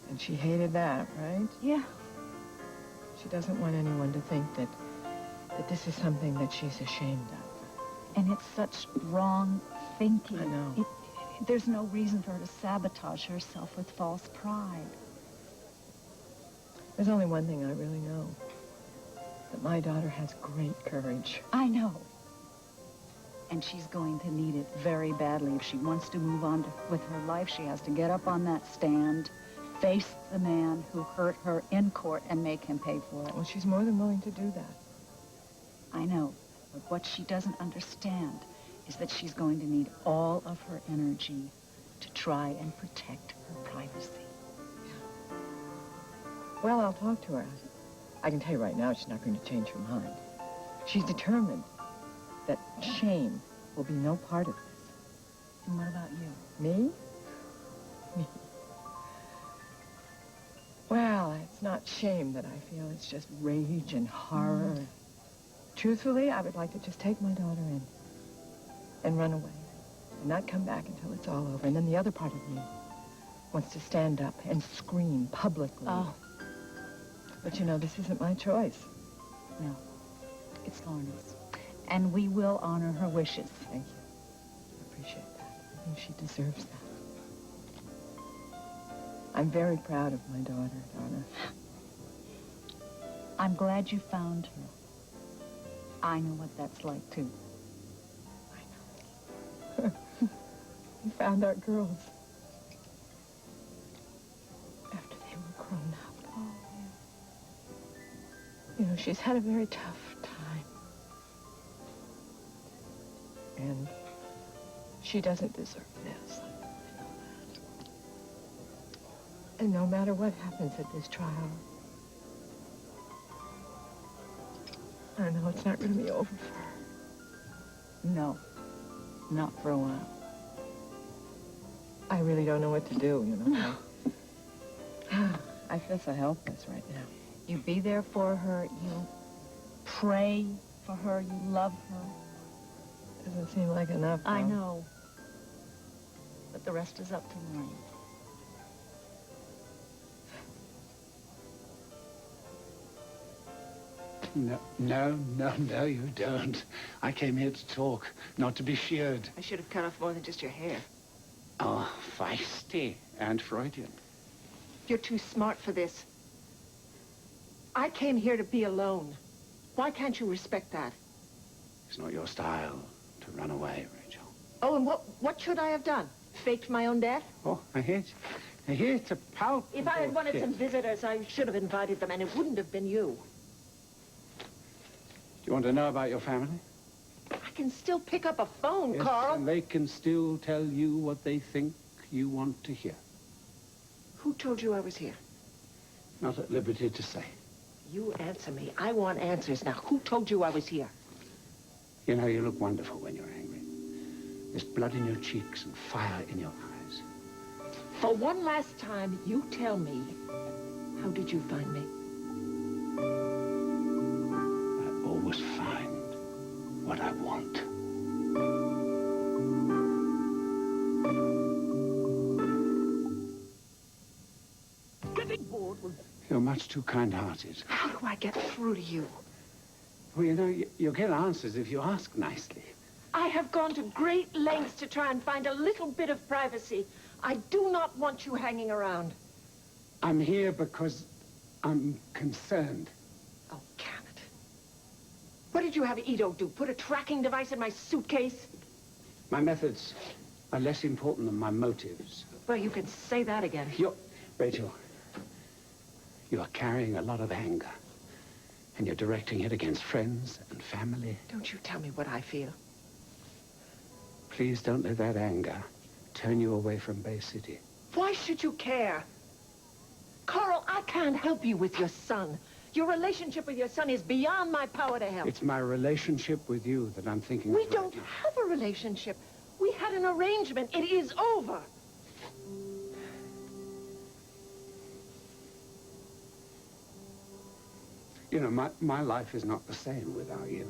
And she hated that, right? Yeah. She doesn't want anyone to think that this is something that she's ashamed of. And it's such wrong thinking. I know. There's no reason for her to sabotage herself with false pride. There's only one thing I really know. That my daughter has great courage. I know. And she's going to need it very badly. If she wants to move on with her life, she has to get up on that stand, face the man who hurt her in court, and make him pay for it. Well, she's more than willing to do that. I know. But what she doesn't understand is that she's going to need all of her energy to try and protect her privacy. Yeah. Well, I'll talk to her. I can tell you right now, she's not going to change her mind. She's determined that shame will be no part of this. And what about you? Me? Me. Well, it's not shame that I feel. It's just rage and horror. Truthfully, I would like to just take my daughter in and run away and not come back until it's all over. And then the other part of me wants to stand up and scream publicly. Oh. But you know, this isn't my choice. No, it's Lorna's. And we will honor her wishes. Thank you. I appreciate that. I think she deserves that. I'm very proud of my daughter, Donna. I'm glad you found her. I know what that's like, too. I know. We found our girls. After they were grown up. Oh, yeah. You know, she's had a very tough time. And she doesn't deserve this. And no matter what happens at this trial, I know it's not going to be over for her. No, not for a while. I really don't know what to do, you know. I feel so helpless right now. You be there for her, you pray for her, you love her. Doesn't seem like enough, though. I know. But the rest is up to Lorraine. No, you don't. I came here to talk, not to be sheared. I should have cut off more than just your hair. Oh, feisty and Freudian. You're too smart for this. I came here to be alone. Why can't you respect that? It's not your style to run away, Rachel. Oh, and what should I have done? Faked my own death? Oh, I hate to pout. If I had wanted some visitors, I should have invited them, and it wouldn't have been you. Do you want to know about your family? I can still pick up a phone, Yes, Carl. and they can still tell you what they think you want to hear. Who told you I was here? Not at liberty to say. You answer me. I want answers now. Who told you I was here? You know, you look wonderful when you're angry. There's blood in your cheeks and fire in your eyes. For one last time, you tell me, how did you find me? I always find what I want. Getting bored with... You're much too kind-hearted. How do I get through to you? Well, you know, you'll get answers if you ask nicely. I have gone to great lengths to try and find a little bit of privacy. I do not want you hanging around. I'm here because I'm concerned. Oh, damn it. What did you have Ito do? Put a tracking device in my suitcase? My methods are less important than my motives. Well, you can say that again. Rachel, you are carrying a lot of anger. And you're directing it against friends and family. Don't you tell me what I feel. Please don't let that anger turn you away from Bay City. Why should you care? Carl, I can't help you with your son. Your relationship with your son is beyond my power to help. It's my relationship with you that I'm thinking of. We don't have a relationship. We had an arrangement. It is over. You know, my life is not the same without you.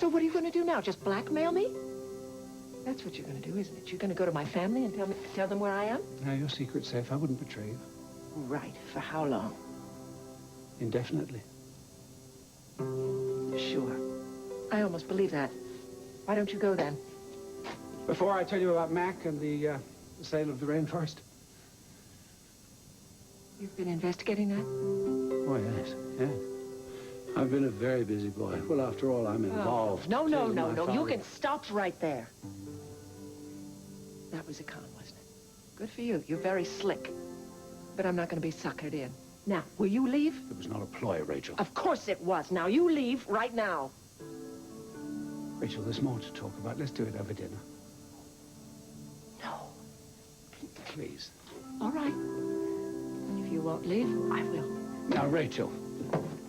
So what are you going to do now? Just blackmail me? That's what you're going to do, isn't it? You're going to go to my family and tell them where I am? Now, your secret's safe. I wouldn't betray you. Right. For how long? Indefinitely. Sure. I almost believe that. Why don't you go then? Before I tell you about Mac and the sale of the rainforest. You've been investigating that? Oh, yes, yes. I've been a very busy boy. Well, after all, I'm involved. No, no, With no, my no. You father. can stop right there. That was a con, wasn't it? Good for you. You're very slick. But I'm not going to be suckered in. Now, will you leave? It was not a ploy, Rachel. Of course it was. Now, you leave right now. Rachel, there's more to talk about. Let's do it over dinner. No. Please. All right. If you won't leave, I will. Now, Rachel.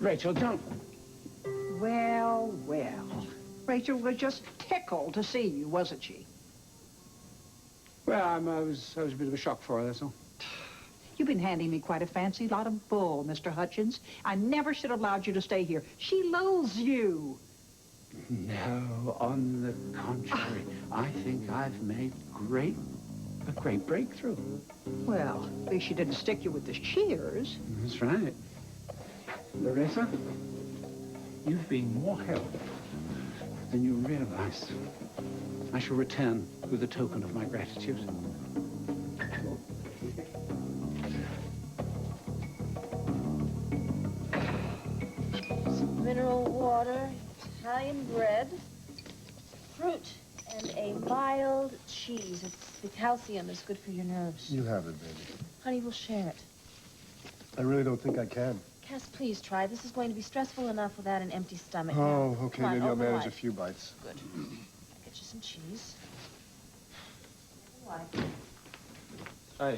Rachel, don't. Well, well. Rachel was just tickled to see you, wasn't she? Well, I was a bit of a shock for her, that's all. You've been handing me quite a fancy lot of bull, Mr. Hutchins. I never should have allowed you to stay here. She loathes you. No, on the contrary. I think I've made a great breakthrough. Well, at least she didn't stick you with the shears. That's right. Larissa, you've been more help than you realize. I shall return with a token of my gratitude. Some mineral water, Italian bread, fruit, and a mild cheese. The calcium is good for your nerves. You have it, baby. Honey, we'll share it. I really don't think I can. Cass, please try. This is going to be stressful enough without an empty stomach. Oh, Now, okay. come on, Maybe I'll open manage wide. a few bites. Good. I'll get you some cheese. Open wide. Hi.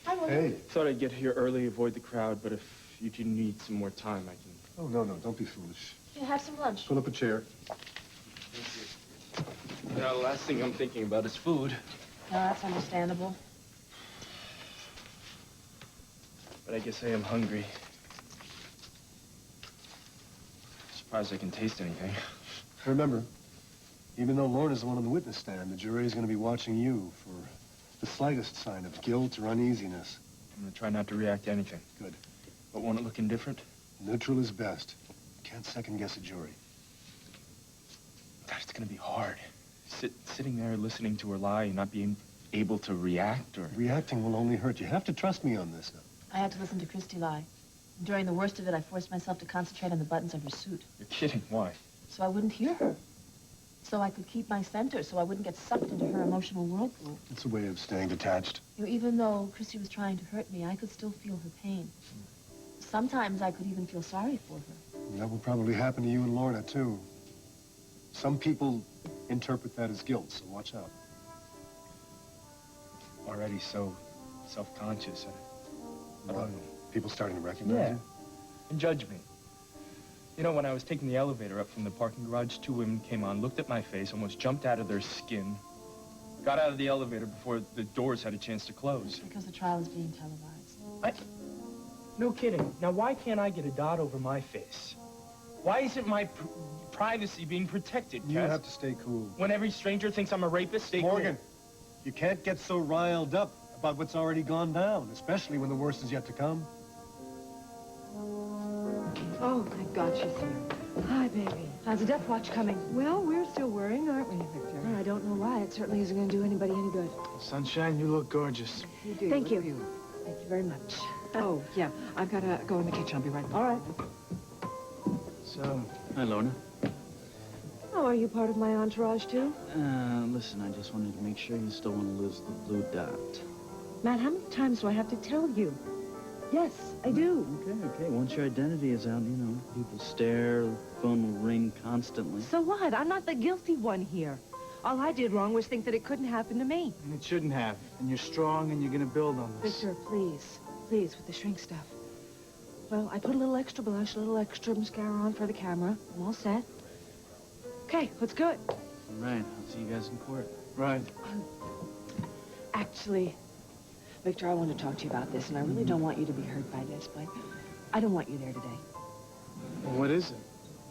Hi, William. Hey. Thought I'd get here early, avoid the crowd, but if you do need some more time, I can... Oh, no, no. Don't be foolish. Here, have some lunch. Pull up a chair. The last thing I'm thinking about is food. No, that's understandable. But I guess I am hungry. Surprised I can taste anything. Remember, even though Lorna's the one on the witness stand, the jury is going to be watching you for the slightest sign of guilt or uneasiness. I'm going to try not to react to anything. Good. But won't it look indifferent? Neutral is best. Can't second-guess a jury. God, it's going to be hard. Sitting there listening to her lie and not being able to react or... Reacting will only hurt you. You have to trust me on this now. I had to listen to Christy lie. During the worst of it, I forced myself to concentrate on the buttons of her suit. You're kidding. Why? So I wouldn't hear her. So I could keep my center, so I wouldn't get sucked into her emotional whirlpool. It's a way of staying detached. You know, even though Christy was trying to hurt me, I could still feel her pain. Sometimes I could even feel sorry for her. And that will probably happen to you and Lorna, too. Some people interpret that as guilt, so watch out. Already so self-conscious. I don't know. People starting to recognize Yeah. you? And judge me. You know, when I was taking the elevator up from the parking garage, two women came on, looked at my face, almost jumped out of their skin, got out of the elevator before the doors had a chance to close. Because the trial is being televised. No kidding. Now, why can't I get a dot over my face? Why isn't my privacy being protected, Cass? You have to stay cool. When every stranger thinks I'm a rapist, stay Morgan, cool. you can't get so riled up about what's already gone down, especially when the worst is yet to come. Oh, thank God she's here. Hi, baby. How's the death watch coming? Well, we're still worrying, aren't we, Victor? I don't know why. It certainly isn't going to do anybody any good. Sunshine, you look gorgeous. You do. Thank you. Thank you very much. Oh, yeah. I've got to go in the kitchen. I'll be right back. All right. So, hi, Lorna. Oh, are you part of my entourage, too? Listen, I just wanted to make sure you still want to lose the blue dot. Matt, how many times do I have to tell you? Yes, I do. Okay. Once your identity is out, you know, people stare, phone will ring constantly. So what? I'm not the guilty one here. All I did wrong was think that it couldn't happen to me. And it shouldn't have. And you're strong, and you're going to build on this. Victor, please. Please, with the shrink stuff. Well, I put a little extra blush, a little extra mascara on for the camera. I'm all set. Okay, let's go. All right. I'll see you guys in court. Right. Actually, Victor, I want to talk to you about this, and I really don't want you to be hurt by this, but I don't want you there today. Well, what is it?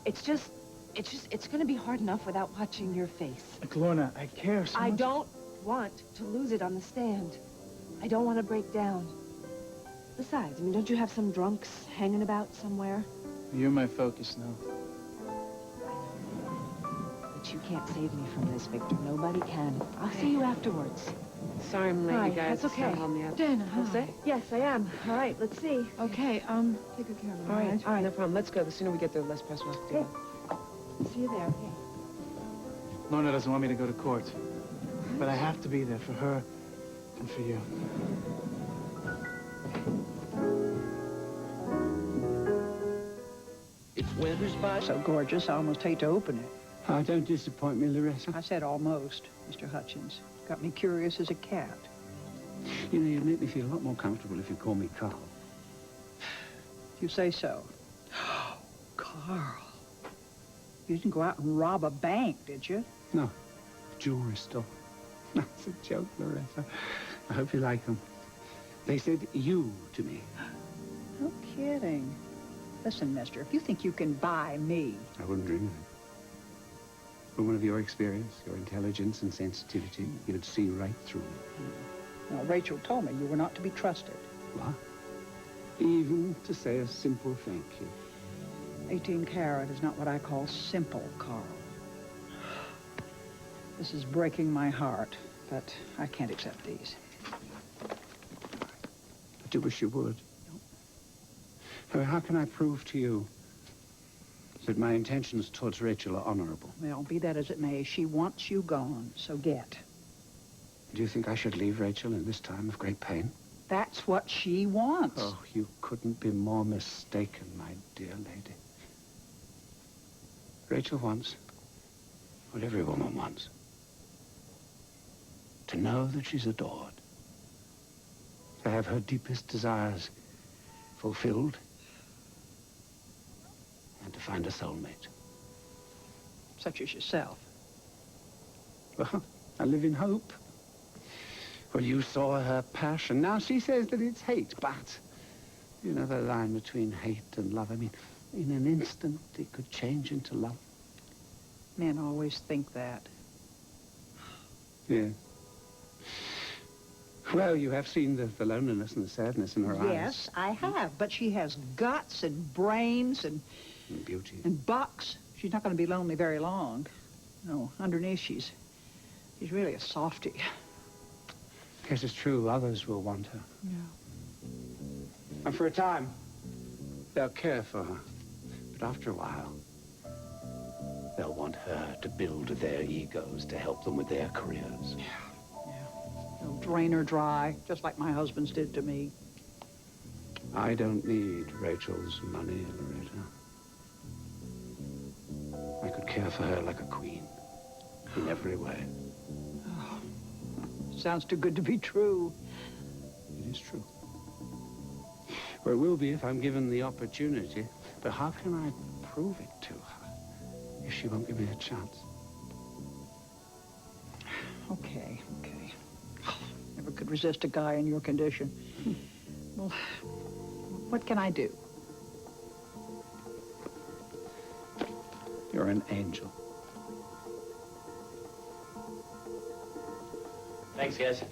It's going to be hard enough without watching your face. Look, Lorna, I care so much. I don't want to lose it on the stand. I don't want to break down. Besides, I mean, don't you have some drunks hanging about somewhere? You're my focus now. But you can't save me from this, Victor. Nobody can. I'll see you afterwards. Sorry I'm late, Hi, you guys. that's okay. Don't hold me up. Dana, All hi. set? Yes, I am. All right, let's see. Okay, Take good care of me. all right, no problem. Let's go. The sooner we get there, the less press we'll have to do. See you there. Lorna doesn't want me to go to court. But I have to be there for her and for you. It's winter's by. So gorgeous, I almost hate to open it. Oh, don't disappoint me, Larissa. I said almost, Mr. Hutchins. Got me curious as a cat. You know, you'd make me feel a lot more comfortable if you call me Carl. If you say so. Carl. You didn't go out and rob a bank, did you? No, jewelry store. That's a joke, Larissa. I hope you like them. They said you to me. No kidding. Listen, mister, if you think you can buy me... I wouldn't dream of it. Woman of your experience, your intelligence and sensitivity, you'd see right through me. Now, Rachel told me you were not to be trusted. What? Even to say a simple thank you. 18 karat is not what I call simple, Carl. This is breaking my heart, but I can't accept these. I do wish you would. No. How can I prove to you that my intentions towards Rachel are honorable? Well, be that as it may, she wants you gone, so get. Do you think I should leave Rachel in this time of great pain? That's what she wants. Oh, you couldn't be more mistaken, my dear lady. Rachel wants what every woman wants. To know that she's adored. To have her deepest desires fulfilled. And to find a soulmate. Such as yourself. Well, I live in hope. Well, you saw her passion. Now she says that it's hate, but you know the line between hate and love. I mean, in an instant, it could change into love. Men always think that. Yeah. Well, you have seen the loneliness and the sadness in her eyes. Yes, I have. But she has guts and brains and beauty. And bucks. She's not going to be lonely very long. No, underneath she's really a softie. Yes, it's true. Others will want her. Yeah. And for a time, they'll care for her. But after a while, they'll want her to build their egos to help them with their careers. Yeah. They'll drain her dry, just like my husband's did to me. I don't need Rachel's money, Loretta. I could care for her like a queen, in every way. Oh, sounds too good to be true. It is true. Or it will be if I'm given the opportunity. But how can I prove it to her if she won't give me a chance? Okay. Never could resist a guy in your condition. Well, what can I do? You're an angel. Thanks, guys.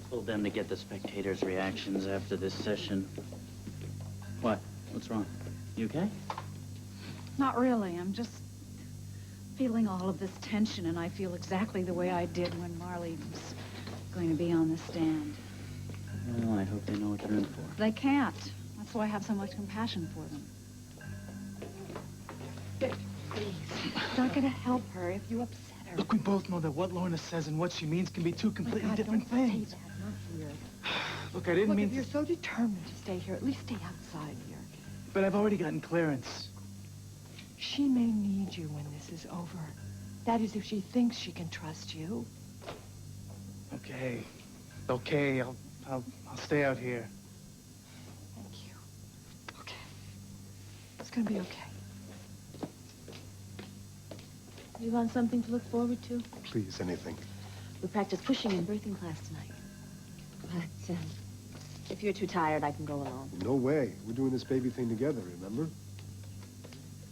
Told them to get the spectators' reactions after this session. What? What's wrong? You okay? Not really. I'm just feeling all of this tension, and I feel exactly the way I did when Marley was going to be on the stand. Well, I hope they know what they're in for. They can't. That's why I have so much compassion for them. It's not going to help her if you upset her. Look, we both know that what Lorna says and what she means can be two completely different things. Say that, not here. Look, I didn't mean if you're so determined to stay here, at least stay outside here. But I've already gotten clearance. She may need you when this is over. That is, if she thinks she can trust you. Okay. Okay, I'll stay out here. Thank you. Okay. It's gonna be okay. You want something to look forward to? Please, anything. We practice pushing in birthing class tonight. But, if you're too tired, I can go alone. No way. We're doing this baby thing together, remember?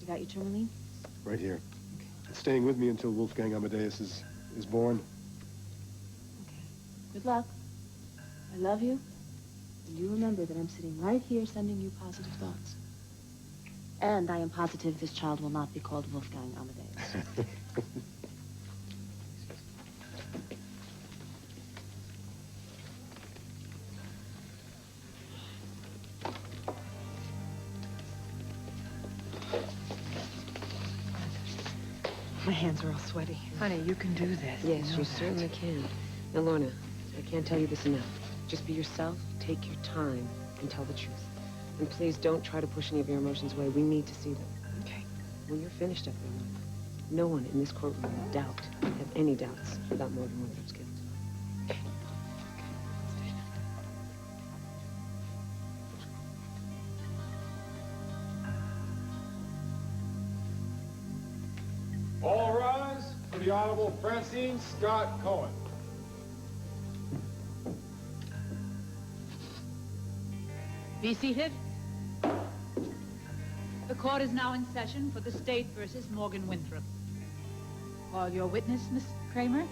You got your tourmaline? Right here. Okay. It's staying with me until Wolfgang Amadeus is born. Good luck. I love you. And you remember that I'm sitting right here sending you positive thoughts. And I am positive this child will not be called Wolfgang Amadeus. My hands are all sweaty. Honey, you can do this. Yes, know you that. certainly can. Now, Lorna, I can't tell you this enough. Just be yourself, take your time, and tell the truth. And please don't try to push any of your emotions away. We need to see them. Okay. When you're finished up there, Lorna, no one in this courtroom will have any doubts about Morgan Winthrop's guilt. All rise for the Honorable Francine Scott Cohen. Be seated. The court is now in session for the state versus Morgan Winthrop. Call your witness, Miss Kramer.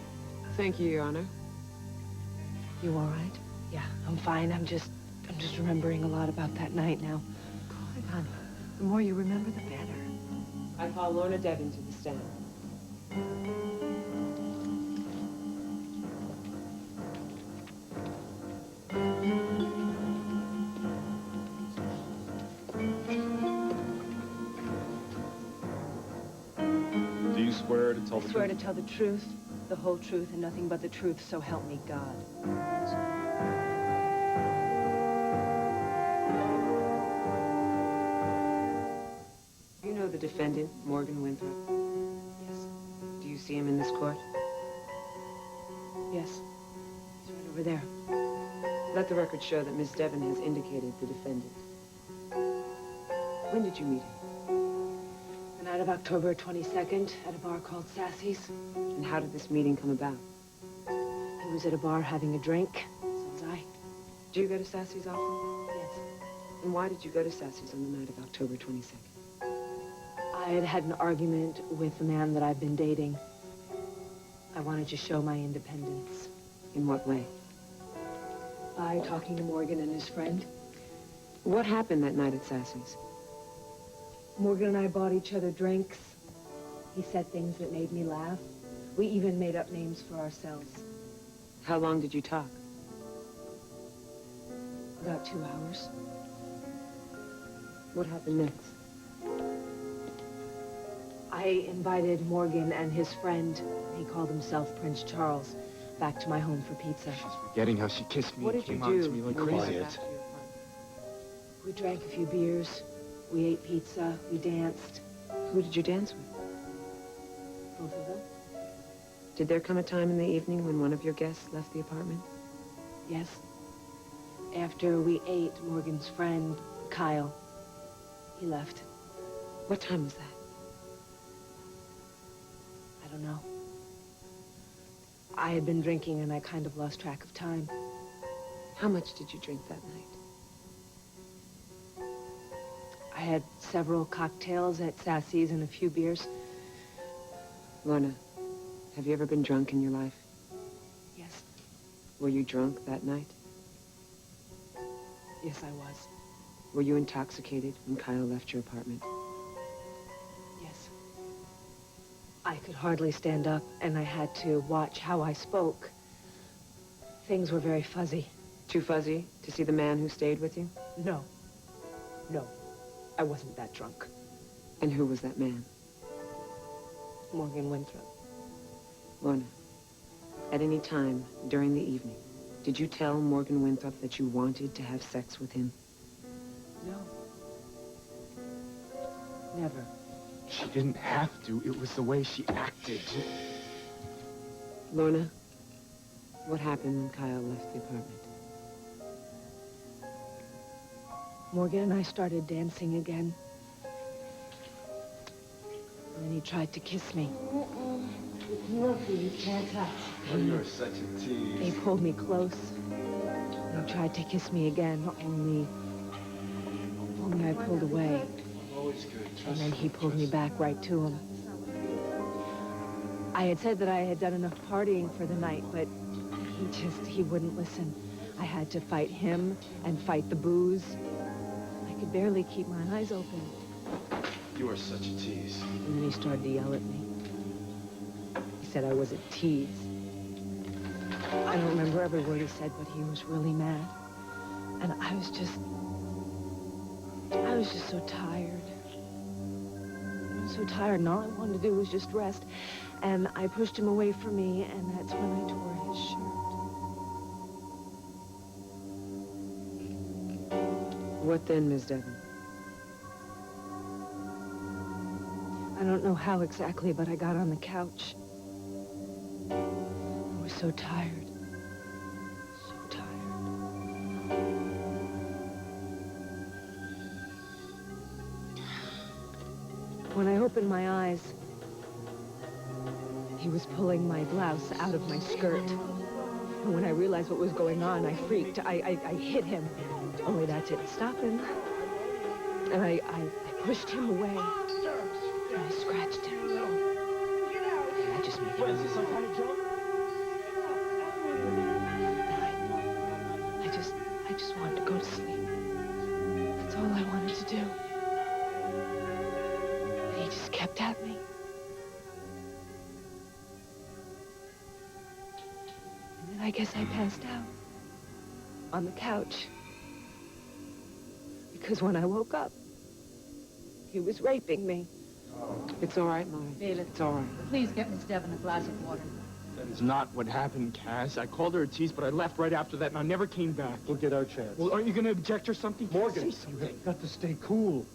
Thank you, Your Honor. You all right? Yeah, I'm fine. I'm just remembering a lot about that night now. Good, honey. The more you remember, the better. I call Lorna Devon to the stand. Do you swear to tell the I swear truth? to tell the truth, the whole truth, and nothing but the truth, so help me God. You know the defendant, Morgan Winthrop? Yes. Do you see him in this court? Yes. He's right over there. Let the record show that Miss Devon has indicated the defendant. When did you meet him? The night of October 22nd at a bar called Sassy's. And how did this meeting come about? He was at a bar having a drink. So was I. Do you go to Sassy's often? Yes. And why did you go to Sassy's on the night of October 22nd? I had had an argument with the man that I've been dating. I wanted to show my independence. In what way? By talking to Morgan and his friend. What happened that night at Sassy's? Morgan and I bought each other drinks. He said things that made me laugh. We even made up names for ourselves. How long did you talk? About 2 hours. What happened next? I invited Morgan and his friend, he called himself Prince Charles, back to my home for pizza. Forgetting how she kissed me What and did you came on do? to me like when you went crazy. back to your apartment? We drank a few beers. We ate pizza. We danced. Who did you dance with? Both of them. Did there come a time in the evening when one of your guests left the apartment? Yes. After we ate, Morgan's friend, Kyle, he left. What time was that? I don't know. I had been drinking and I kind of lost track of time. How much did you drink that night? I had several cocktails at Sassy's and a few beers. Lorna, have you ever been drunk in your life? Yes. Were you drunk that night? Yes, I was. Were you intoxicated when Kyle left your apartment? Yes. I could hardly stand up, and I had to watch how I spoke. Things were very fuzzy. Too fuzzy to see the man who stayed with you? No. No. I wasn't that drunk. And who was that man? Morgan Winthrop. Lorna, at any time during the evening, did you tell Morgan Winthrop that you wanted to have sex with him? No. Never. She didn't have to. It was the way she acted. Lorna, what happened when Kyle left the apartment? Morgan and I started dancing again. And then he tried to kiss me. Murphy, you can't touch. Oh, you're such a tease. He pulled me close. And he tried to kiss me again, only I pulled away. Always good. And then he pulled me back right to him. I had said that I had done enough partying for the night, but he wouldn't listen. I had to fight him and fight the booze. I could barely keep my eyes open. You are such a tease. And then he started to yell at me. He said I was a tease. I don't remember every word he said, but he was really mad. And I was just so tired. I was so tired, and all I wanted to do was just rest. And I pushed him away from me, and that's when I tore his shirt. What then, Miss Devon? I don't know how exactly, but I got on the couch. I was so tired. So tired. When I opened my eyes, he was pulling my blouse out of my skirt. And when I realized what was going on, I freaked. I hit him. Only that didn't stop him. And I pushed him away. And I scratched him. And I just made him. What, is this some kind of joke? I just wanted to go to sleep. That's all I wanted to do. And he just kept at me. And then I guess I passed out on the couch. Because when I woke up, he was raping me. It's all right, Mom. It's all right. Please get Miss Devon a glass of water. That is not what happened, Cass. I called her a tease, but I left right after that, and I never came back. We'll get our chance. Well, aren't you going to object or something? Morgan, Say something. you've got to stay cool.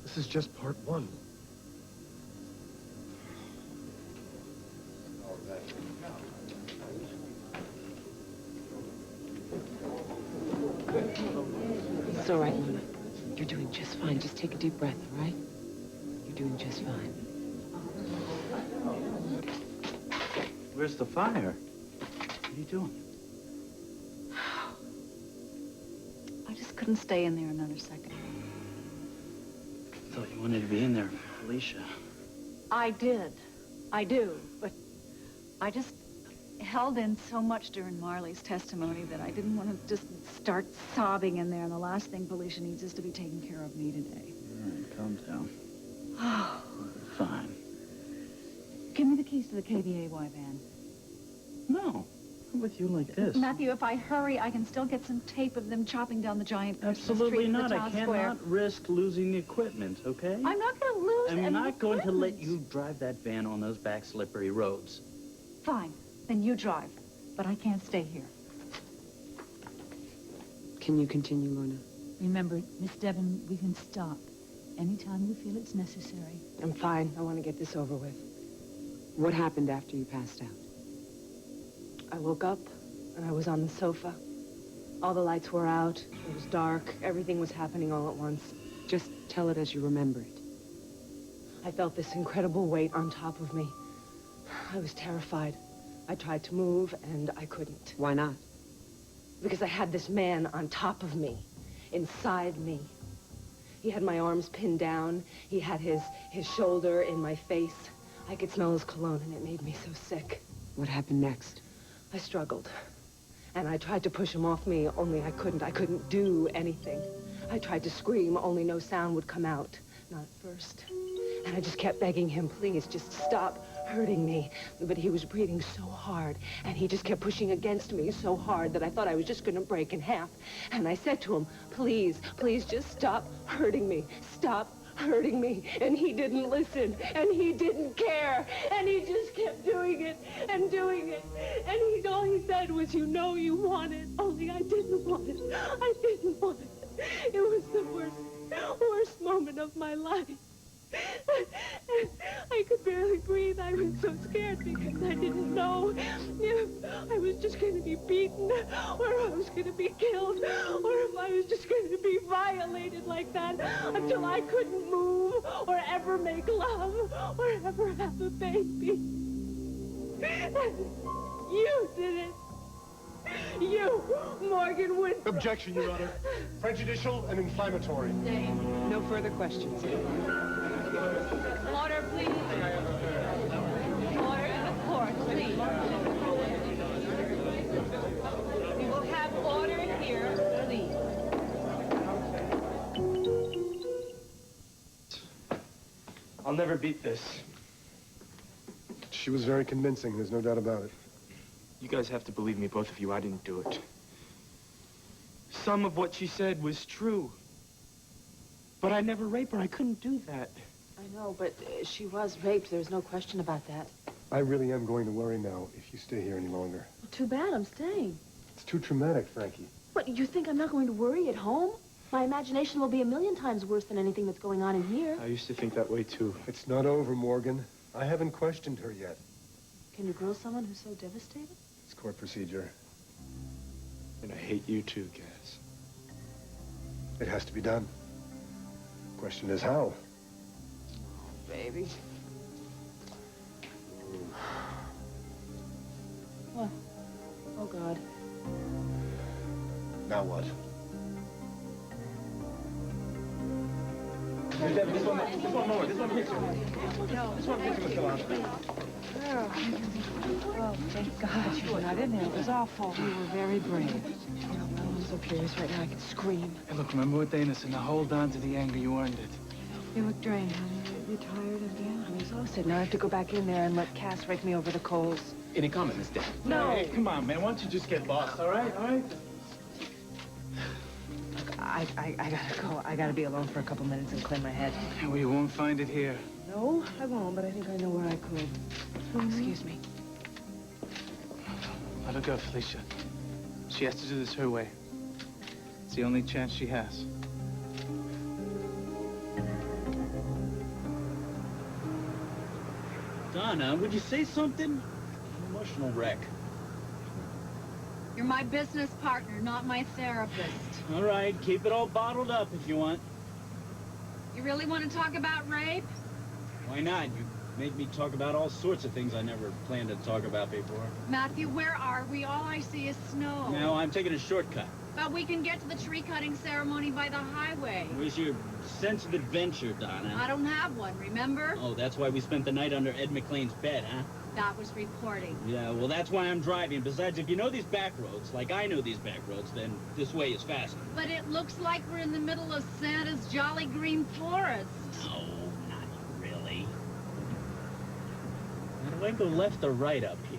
This is just part one. It's all right, Mona. You're doing just fine. Just take a deep breath, all right? You're doing just fine. Where's the fire? What are you doing? I just couldn't stay in there another second. I thought you wanted to be in there for Felicia. I did. I do. But I just held in so much during Marley's testimony that I didn't want to just start sobbing in there. And the last thing Felicia needs is to be taking care of me today. All right, calm down. Oh. Fine. Give me the keys to the KBAY van. No. I'm with you like this. Matthew, if I hurry, I can still get some tape of them chopping down the giant Christmas Absolutely tree in the not. I town cannot square. risk losing the equipment, okay? I'm not going to lose any I'm not going to let equipment. you drive that van on those back slippery roads. Fine. Then you drive. But I can't stay here. Can you continue, Mona? Remember, Miss Devon, we can stop anytime you feel it's necessary. I'm fine. I want to get this over with. What happened after you passed out? I woke up, and I was on the sofa. All the lights were out. It was dark. Everything was happening all at once. Just tell it as you remember it. I felt this incredible weight on top of me. I was terrified. I tried to move, and I couldn't. Why not? Because I had this man on top of me, inside me. He had my arms pinned down. He had his shoulder in my face. I could smell his cologne, and it made me so sick. What happened next? I struggled, and I tried to push him off me, only I couldn't. I couldn't do anything. I tried to scream, only no sound would come out. Not at first. And I just kept begging him, please, just stop hurting me. But he was breathing so hard, and he just kept pushing against me so hard that I thought I was just going to break in half. And I said to him, please, please just stop hurting me. Stop hurting me. And he didn't listen, and he didn't care, and he just kept doing it and doing it. And all he said was, you know you want it, only I didn't want it. I didn't want it. It was the worst moment of my life. I could barely breathe. I was so scared because I didn't know if I was just going to be beaten, or if I was going to be killed, or if I was just going to be violated like that until I couldn't move, or ever make love, or ever have a baby. You did it. You, Morgan Wood. Objection, Your Honor. Prejudicial and inflammatory. No further questions. Order, please. Order in the court, please. We will have order here, please. I'll never beat this. She was very convincing, there's no doubt about it. You guys have to believe me, both of you. I didn't do it. Some of what she said was true. But I never raped her. I couldn't do that. I know, but she was raped. There's no question about that. I really am going to worry now if you stay here any longer. Well, too bad, I'm staying. It's too traumatic, Frankie. What, you think I'm not going to worry at home? My imagination will be a million times worse than anything that's going on in here. I used to think that way, too. It's not over, Morgan. I haven't questioned her yet. Can you grill someone who's so devastated? It's court procedure. And I hate you, too, Gaz. It has to be done. Question is how? Baby. What? Oh, God. Now what? This one more. This one picture. This one picture was still on. Oh, thank God you were not in there. It was awful. You were very brave. I'm so curious right now. I could scream. Hey, look, remember what Dana said. Now hold on to the anger. You earned it. You look drained, honey. You tired again? I'm exhausted. Now I have to go back in there and let Cass rake me over the coals. Any comment, Miss Dana? No. Hey, come on, man. Why don't you just get lost, all right? All right? Look, I gotta go. I gotta be alone for a couple minutes and clear my head. Well, you won't find it here. No, I won't, but I think I know where I could. Excuse me. Let her go, Felicia. She has to do this her way. It's the only chance she has. Donna, would you say something? Emotional wreck. You're my business partner, not my therapist. All right, keep it all bottled up if you want. You really want to talk about rape? Why not? You made me talk about all sorts of things I never planned to talk about before. Matthew, where are we? All I see is snow. Now I'm taking a shortcut. But we can get to the tree-cutting ceremony by the highway. Where's your sense of adventure, Donna? I don't have one, remember? Oh, that's why we spent the night under Ed McLean's bed, huh? That was reporting. Yeah, well, that's why I'm driving. Besides, if you know these back roads, like I know these back roads, then this way is faster. But it looks like we're in the middle of Santa's jolly green forest. No, not really. Now, do I go left or right up here?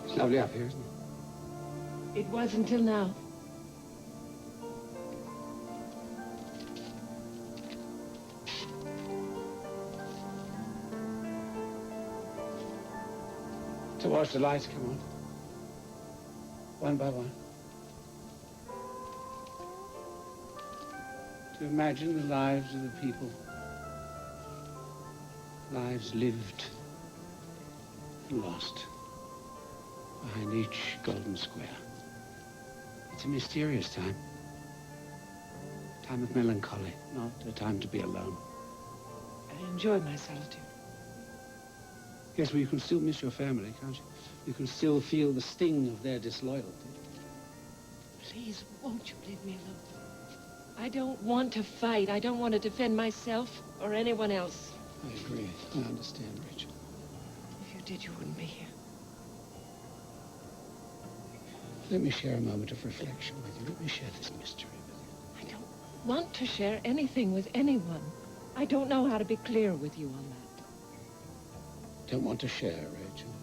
It's lovely up here, isn't it? It was until now. To watch the lights come on. One by one. To imagine the lives of the people. Lives lived and lost behind each golden square. It's a mysterious time. Time of melancholy, not a time to be alone. I enjoyed my solitude. Yes, well, you can still miss your family, can't you? You can still feel the sting of their disloyalty. Please, won't you leave me alone? I don't want to fight. I don't want to defend myself or anyone else. I agree. I understand, Rachel. If you did, you wouldn't be here. Let me share a moment of reflection with you. Let me share this mystery with you. I don't want to share anything with anyone. I don't know how to be clear with you on that. Don't want to share, Rachel.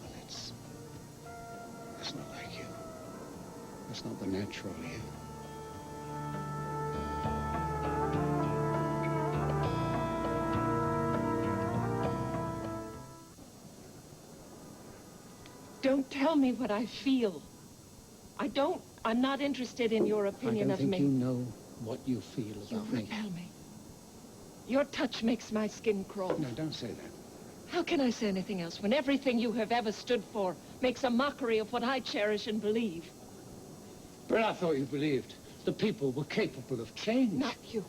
Well, that's not like you. That's not the natural you. Don't tell me what I feel. I'm not interested in your opinion of me. I don't think you know what you feel about me. You repel me. Your touch makes my skin crawl. No, don't say that. How can I say anything else when everything you have ever stood for makes a mockery of what I cherish and believe? But I thought you believed the people were capable of change. Not you.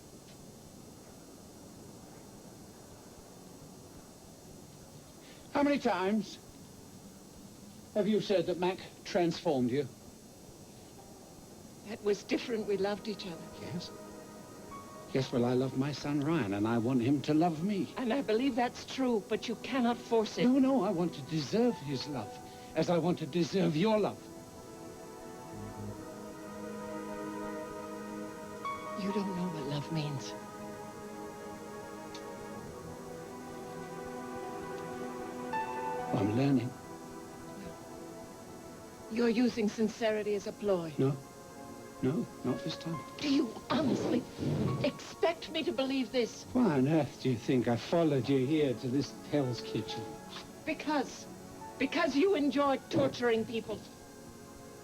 How many times have you said that Mac transformed you? That was different. We loved each other. Yes. Yes, well, I love my son Ryan, and I want him to love me. And I believe that's true, but you cannot force it. No, no, I want to deserve his love, as I want to deserve your love. You don't know what love means. I'm learning. You're using sincerity as a ploy. No. No, not this time. Do you honestly expect me to believe this? Why on earth do you think I followed you here to this Hell's Kitchen? Because you enjoy torturing people.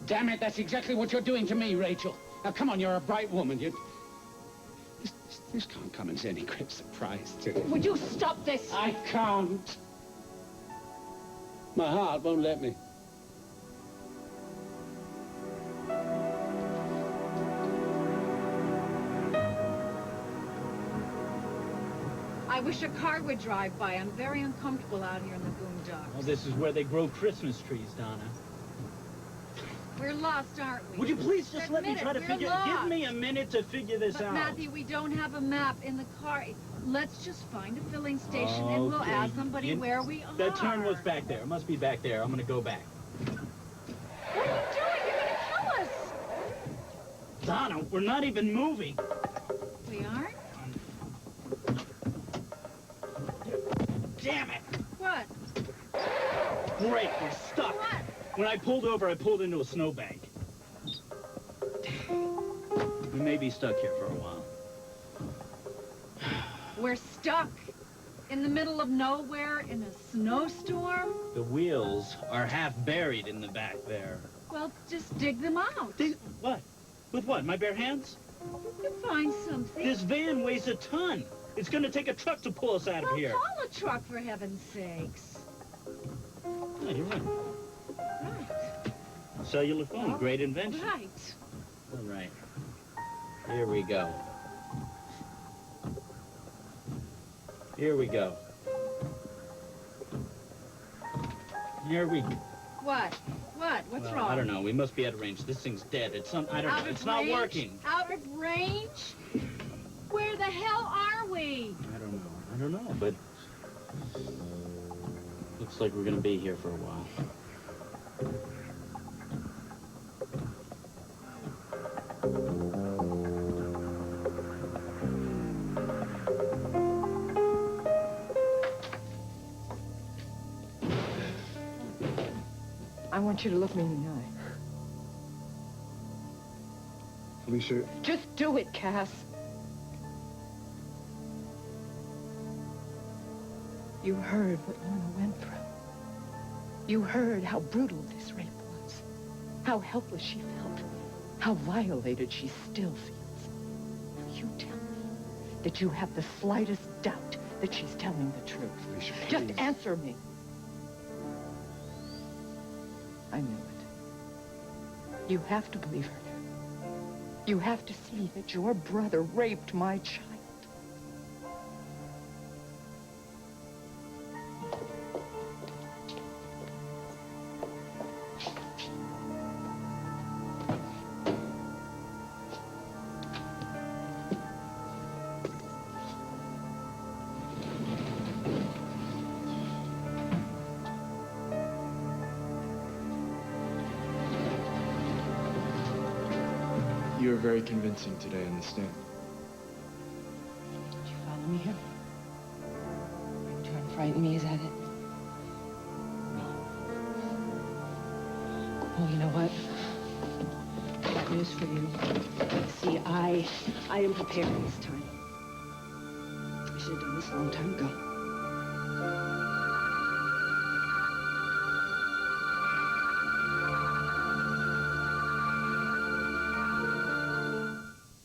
Damn it, that's exactly what you're doing to me, Rachel. Now, come on, you're a bright woman. This can't come as any great surprise to you. Would you stop this? I can't. My heart won't let me. I wish a car would drive by. I'm very uncomfortable out here in the boondocks. Well, this is where they grow Christmas trees, Donna. We're lost, aren't we? Would you please just let me try to figure... Give me a minute to figure this out. Matthew, we don't have a map in the car. Let's just find a filling station and we'll ask somebody where we are. That turn was back there. It must be back there. I'm going to go back. What are you doing? You're going to kill us. Donna, we're not even moving. We aren't? Damn it! What? Great, we're stuck. What? When I pulled over, I pulled into a snowbank. We may be stuck here for a while. We're stuck in the middle of nowhere in a snowstorm? The wheels are half buried in the back there. Well, just dig them out. Dig what? With what? My bare hands? You can find something. This van weighs a ton. It's going to take a truck to pull us out of here. Call a truck, for heaven's sakes. Yeah, you're right. Right. Cellular phone, great invention. Right. All right. Here we go. Here we go. Here we go. What? What? What's Well, wrong? I don't know. We must be out of range. This thing's dead. It's not. I don't know. It's not working. Out of range? Where the hell are we? I don't know. I don't know, but looks like we're gonna be here for a while. I want you to look me in the eye. Felicia. Just do it, Cass. You heard what Lorna went through. You heard how brutal this rape was. How helpless she felt. How violated she still feels. Now you tell me that you have the slightest doubt that she's telling the truth. Felicia, please. Just answer me. I knew it. You have to believe her now. You have to see that your brother raped my child. You were very convincing today on the stand. Did you follow me here? Are you trying to frighten me? Is that it? No. Well, you know what? I got news for you. See, I am prepared this time. I should have done this a long time ago.